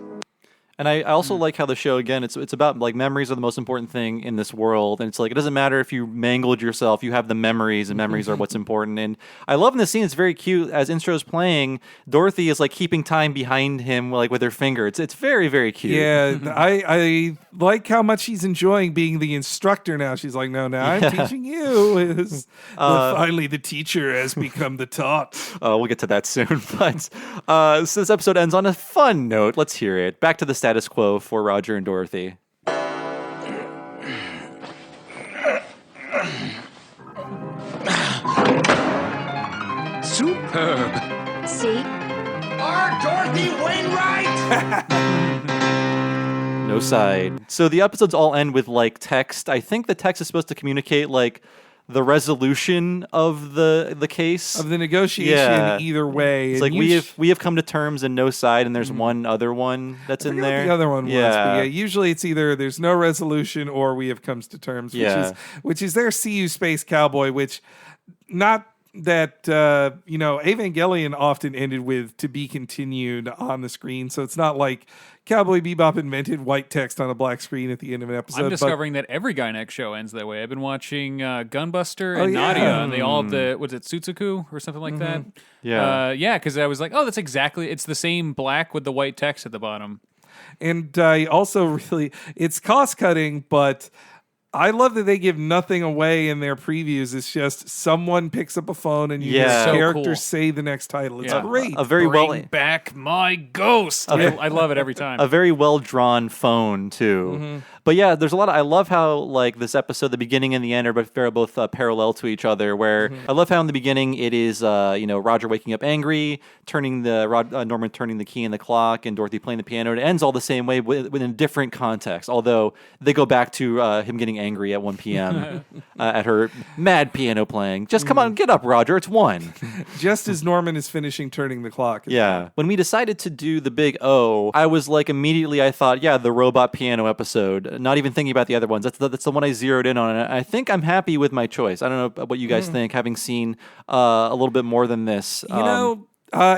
And I also like how the show, again, it's about like memories are the most important thing in this world. And it's like, it doesn't matter if you mangled yourself, you have the memories, and memories are what's important. And I love in the scene, it's very cute. As Instro's playing, Dorothy is like keeping time behind him, like with her finger. It's very, very cute. Yeah, I like how much she's enjoying being the instructor now. She's like, no, now I'm teaching you. Finally, the teacher has become the taught. We'll get to that soon. But so this episode ends on a fun note. Let's hear it. Back to the status quo for Roger and Dorothy. Superb. See? Dorothy Wainwright! No side. So the episodes all end with like text. I think the text is supposed to communicate like the resolution of the case of the negotiation. Either way, it's like we have come to terms and no side, and there's one other one that's in there. What the other one was, but yeah, usually it's either there's no resolution or we have come to terms, which is their "See You, Space Cowboy," which not. That Evangelion often ended with "to be continued" on the screen, so it's not like Cowboy Bebop invented white text on a black screen at the end of an episode. I'm discovering that every Gainax show ends that way. I've been watching Gunbuster and Nadia, and they all have the Tsutsuku or something like that. Yeah, because I was like, oh, that's exactly. It's the same black with the white text at the bottom. And I also it's cost cutting, but I love that they give nothing away in their previews. It's just someone picks up a phone and you hear characters say the next title. It's great. Bring back my ghost. I love it every time. A very well drawn phone too. But yeah, there's a lot of. I love how like this episode, the beginning and the end are both parallel to each other. Where I love how in the beginning it is Roger waking up angry, turning Norman turning the key in the clock, and Dorothy playing the piano. It ends all the same way within a different context. Although they go back to him getting angry at 1 p.m. At her mad piano playing. Just come on, get up, Roger. It's 1. Just as Norman is finishing turning the clock. Yeah. When we decided to do the big O, I was like immediately I thought, the robot piano episode. Not even thinking about the other ones. That's the one I zeroed in on. And I think I'm happy with my choice. I don't know what you guys think, having seen a little bit more than this. I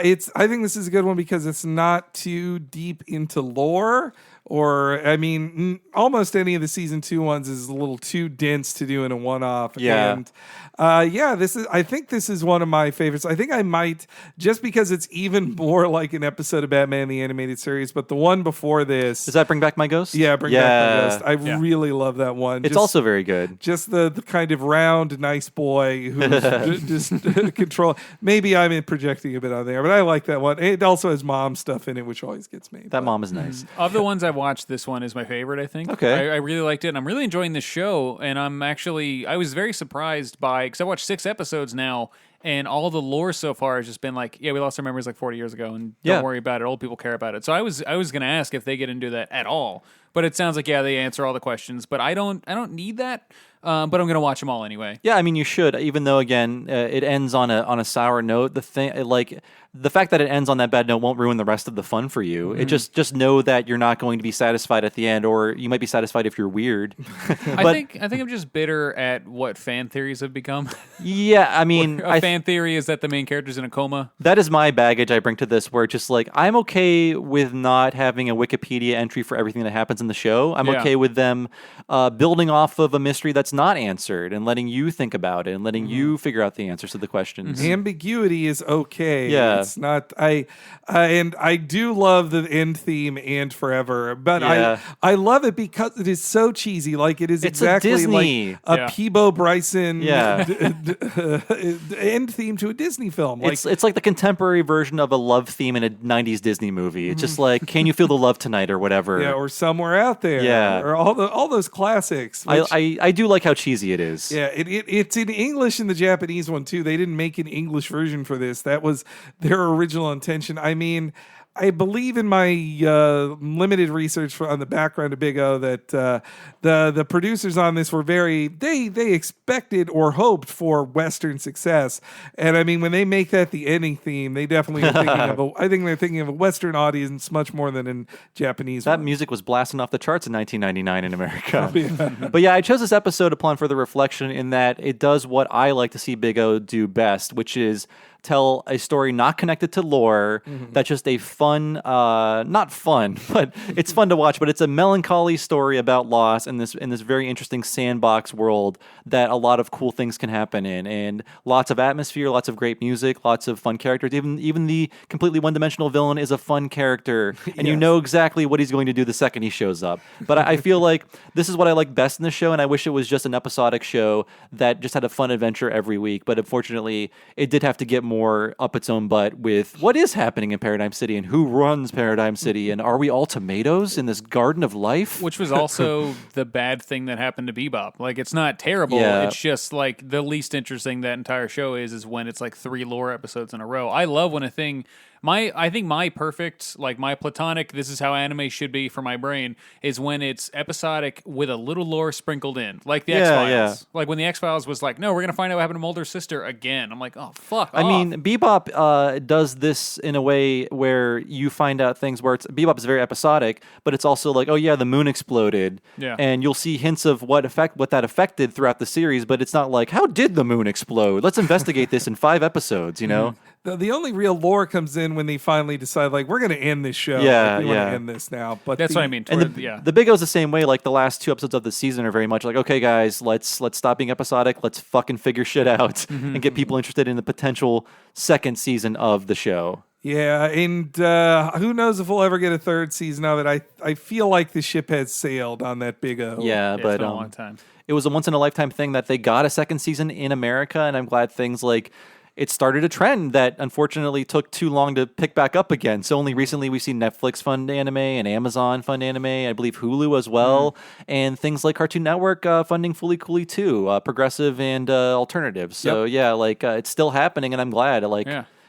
think this is a good one because it's not too deep into lore. Or, I mean, almost any of the season 2 ones is a little too dense to do in a one-off. Yeah. And, I think this is one of my favorites. I think I might, just because it's even more like an episode of Batman the Animated Series, but the one before this. Does that Bring Back My Ghost? Yeah, Bring Back My Ghost. I really love that one. It's also very good. Just the kind of round, nice boy who's just control. Maybe I'm projecting a bit on there, but I like that one. It also has mom stuff in it, which always gets me. That mom is nice. Of the ones I've watched, this one is my favorite, I think. Okay. I really liked it, and I'm really enjoying this show, and I was very surprised by, because I watched 6 episodes now, and all the lore so far has just been like, we lost our memories like 40 years ago, and don't worry about it, old people care about it. So I was going to ask if they get into that at all, but it sounds like, they answer all the questions, but I don't need that. But I'm going to watch them all anyway. Yeah, I mean, you should, even though, again, it ends on a sour note. The fact that it ends on that bad note won't ruin the rest of the fun for you. It just know that you're not going to be satisfied at the end, or you might be satisfied if you're weird. I think I'm just bitter at what fan theories have become. Yeah, I mean, a fan theory is that the main character's in a coma. That is my baggage I bring to this, where just like I'm okay with not having a Wikipedia entry for everything that happens in the show. I'm okay with them building off of a mystery that's not answered and letting you think about it and letting you figure out the answers to the questions. Ambiguity is okay. Yeah. It's not. And I do love the end theme and Forever, but I love it because it is so cheesy. Like it is exactly like a Peebo Bryson end theme to a Disney film. Like, it's like the contemporary version of a love theme in a 90s Disney movie. It's just like, can you feel the love tonight or whatever? Yeah, or Somewhere are out there. Yeah. Or all those classics. Which, I do like how cheesy it is. Yeah, it's in English in the Japanese one too. They didn't make an English version for this. That was their original intention. I mean, I believe in my limited research on the background of Big O that the producers on this were they expected or hoped for Western success. And I mean, when they make that the ending theme, they definitely are thinking they're thinking of a Western audience much more than a Japanese. That music was blasting off the charts in 1999 in America. Oh, yeah. But yeah, I chose this episode upon further reflection in that it does what I like to see Big O do best, which is tell a story not connected to lore, that's just a fun, not fun, but it's fun to watch, but it's a melancholy story about loss in this very interesting sandbox world that a lot of cool things can happen in, and lots of atmosphere, lots of great music, lots of fun characters. Even the completely one-dimensional villain is a fun character, and you know exactly what he's going to do the second he shows up. But I feel like this is what I like best in the show, and I wish it was just an episodic show that just had a fun adventure every week. But unfortunately, it did have to get more up its own butt with what is happening in Paradigm City and who runs Paradigm City, and are we all tomatoes in this garden of life? Which was also the bad thing that happened to Bebop. Like, it's not terrible. Yeah. It's just like the least interesting that entire show is when it's like 3 lore episodes in a row. I love when a thing. I think my perfect, like my platonic, this is how anime should be for my brain, is when it's episodic with a little lore sprinkled in. Like the X-Files. Yeah. Like when the X-Files was like, no, we're going to find out what happened to Mulder's sister again. I'm like, oh, fuck I off. mean, Bebop does this in a way where you find out things where Bebop is very episodic, but it's also like, oh yeah, the moon exploded. Yeah. And you'll see hints of what that affected throughout the series, but it's not like, how did the moon explode? Let's investigate this in 5 episodes, you know? The only real lore comes in when they finally decide, like, we're going to end this show. Yeah, we want to end this now. But that's what I mean. And the Big O's the same way. Like the last 2 episodes of the season are very much like, okay, guys, let's stop being episodic. Let's fucking figure shit out and get people interested in the potential second season of the show. Yeah, and who knows if we'll ever get a 3rd season of it. I feel like the ship has sailed on that Big O. Yeah, but it's been a long time. It was a once in a lifetime thing that they got a 2nd season in America, and I'm glad things like it started a trend that unfortunately took too long to pick back up again. So only recently we've seen Netflix fund anime and Amazon fund anime, I believe Hulu as well, and things like Cartoon Network funding Fully Cooley too, progressive and alternative. So it's still happening, and I'm glad.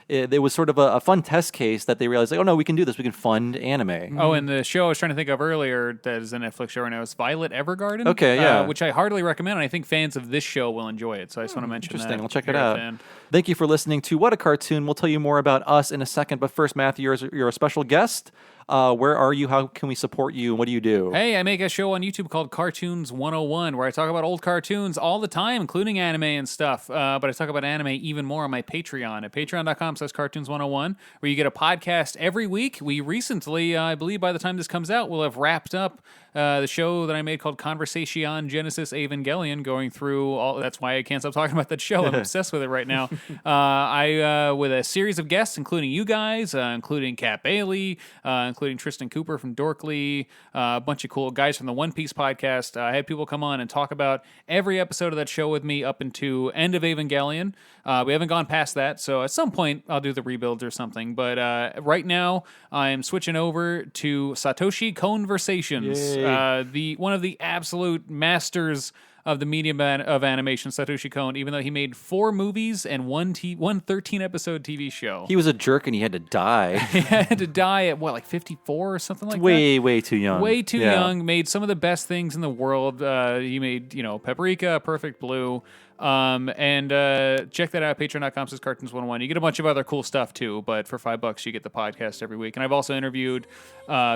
It was sort of a fun test case that they realized, like, oh no, we can do this. We can fund anime. Oh, and the show I was trying to think of earlier that is a Netflix show right now is Violet Evergarden. Okay, yeah. Which I heartily recommend, and I think fans of this show will enjoy it. So I just want to mention Interesting. that. I'll check it out. Thank you for listening to What a Cartoon. We'll tell you more about us in a second. But first, Matthew, you're a special guest. Where are you? How can we support you? And what do you do? Hey, I make a show on YouTube called Cartoons 101 where I talk about old cartoons all the time, including anime and stuff. But I talk about anime even more on my Patreon at patreon.com/cartoons101, where you get a podcast every week. We recently, I believe by the time this comes out, we'll have wrapped up the show that I made called Conversation Genesis Evangelion, going through all. That's why I can't stop talking about that show. I'm obsessed with it right now. With a series of guests, including you guys, including Kat Bailey, including Tristan Cooper from Dorkly, a bunch of cool guys from the One Piece podcast. I had people come on and talk about every episode of that show with me up into end of Evangelion. We haven't gone past that, so at some point I'll do the rebuilds or something. But right now I'm switching over to Satoshi Conversations. One of the absolute masters of the medium of animation, Satoshi Kon, even though he made 4 movies and one 13-episode TV show. He was a jerk and he had to die. He had to die at, 54 or something like that? Way too young. Way too young. Made some of the best things in the world. He made, Paprika, Perfect Blue. And check that out, patreon.com/cartoons101. You get a bunch of other cool stuff too, but for $5 you get the podcast every week. And I've also interviewed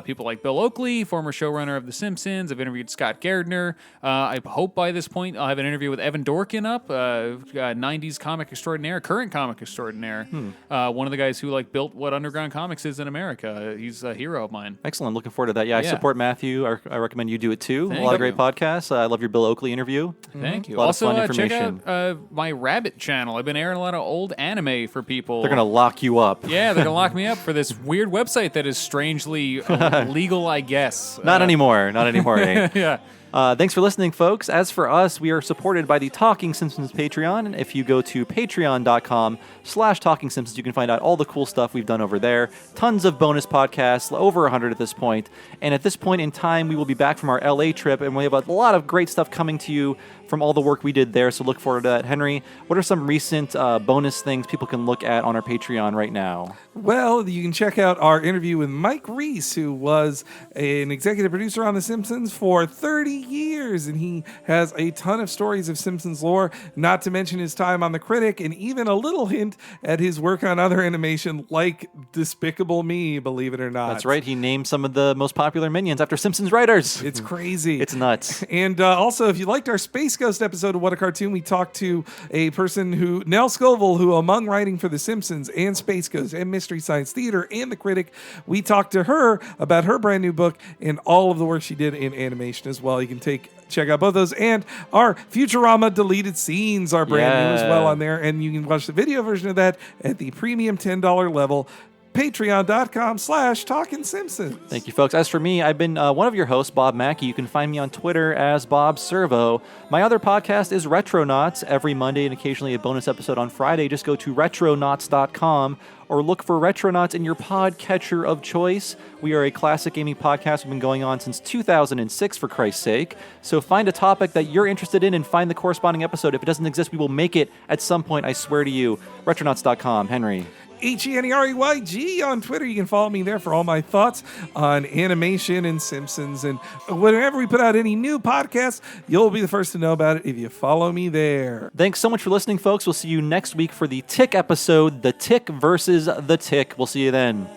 people like Bill Oakley, former showrunner of The Simpsons. I've interviewed Scott Gardner. I hope by this point I'll have an interview with Evan Dorkin up, 90s comic extraordinaire, current comic extraordinaire. One of the guys who built what Underground Comics is in America. He's a hero of mine. Excellent. Looking forward to that. I support Matthew. I recommend you do it too. A lot of great podcasts. I love your Bill Oakley interview. Thank you. A lot Also, of fun information. check out my Rabbit channel. I've been airing a lot of old anime for people. They're going to lock you up. Yeah, they're going to lock me up for this weird website that is strangely legal, I guess. Not anymore. Not anymore, eh? Yeah. Thanks for listening, folks. As for us, we are supported by the Talking Simpsons Patreon. And if you go to patreon.com/Talking Simpsons, you can find out all the cool stuff we've done over there. Tons of bonus podcasts, over 100 at this point. And at this point in time, we will be back from our LA trip, and we have a lot of great stuff coming to you from all the work we did there, so look forward to that. Henry, what are some recent bonus things people can look at on our Patreon right now? Well, you can check out our interview with Mike Reese, who was an executive producer on The Simpsons for 30 years, and he has a ton of stories of Simpsons lore, not to mention his time on The Critic, and even a little hint at his work on other animation like Despicable Me, believe it or not. That's right, he named some of the most popular Minions after Simpsons writers. It's crazy. It's nuts. And also, if you liked our Space Ghost episode of What a Cartoon, we talked to a person who, Nell Scoville, who among writing for The Simpsons and Space Ghost and Mystery Science Theater and The Critic, we talked to her about her brand new book and all of the work she did in animation as well. You can check out both those, and our Futurama deleted scenes are brand new as well on there, and you can watch the video version of that at the premium $10 level. Patreon.com/Talking Simpsons. Thank you, folks. As for me, I've been one of your hosts, Bob Mackey. You can find me on Twitter as Bob Servo. My other podcast is Retronauts, every Monday and occasionally a bonus episode on Friday. Just go to retronauts.com or look for Retronauts in your podcatcher of choice. We are a classic gaming podcast. We've been going on since 2006, for Christ's sake. So find a topic that you're interested in and find the corresponding episode. If it doesn't exist, we will make it at some point, I swear to you. Retronauts.com. Henry. HENREYG on Twitter. You can follow me there for all my thoughts on animation and Simpsons. And whenever we put out any new podcasts, you'll be the first to know about it if you follow me there. Thanks so much for listening, folks. We'll see you next week for the Tick episode, The Tick versus the Tick. We'll see you then.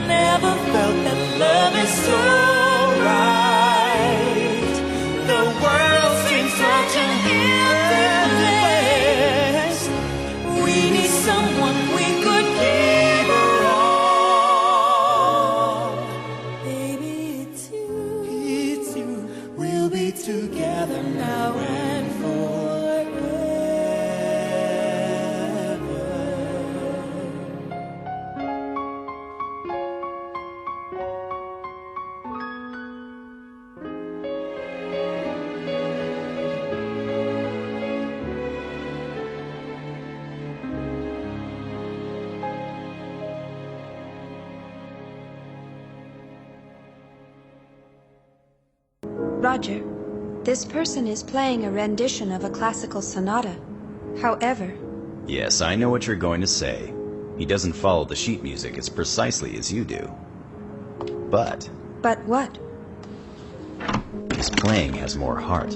Never felt that love is so right. The world seems such an empty place. We need someone we could give her all. Baby, it's you. We'll be together now and forever. Roger, this person is playing a rendition of a classical sonata. However... Yes, I know what you're going to say. He doesn't follow the sheet music as precisely as you do. But... But what? his playing has more heart.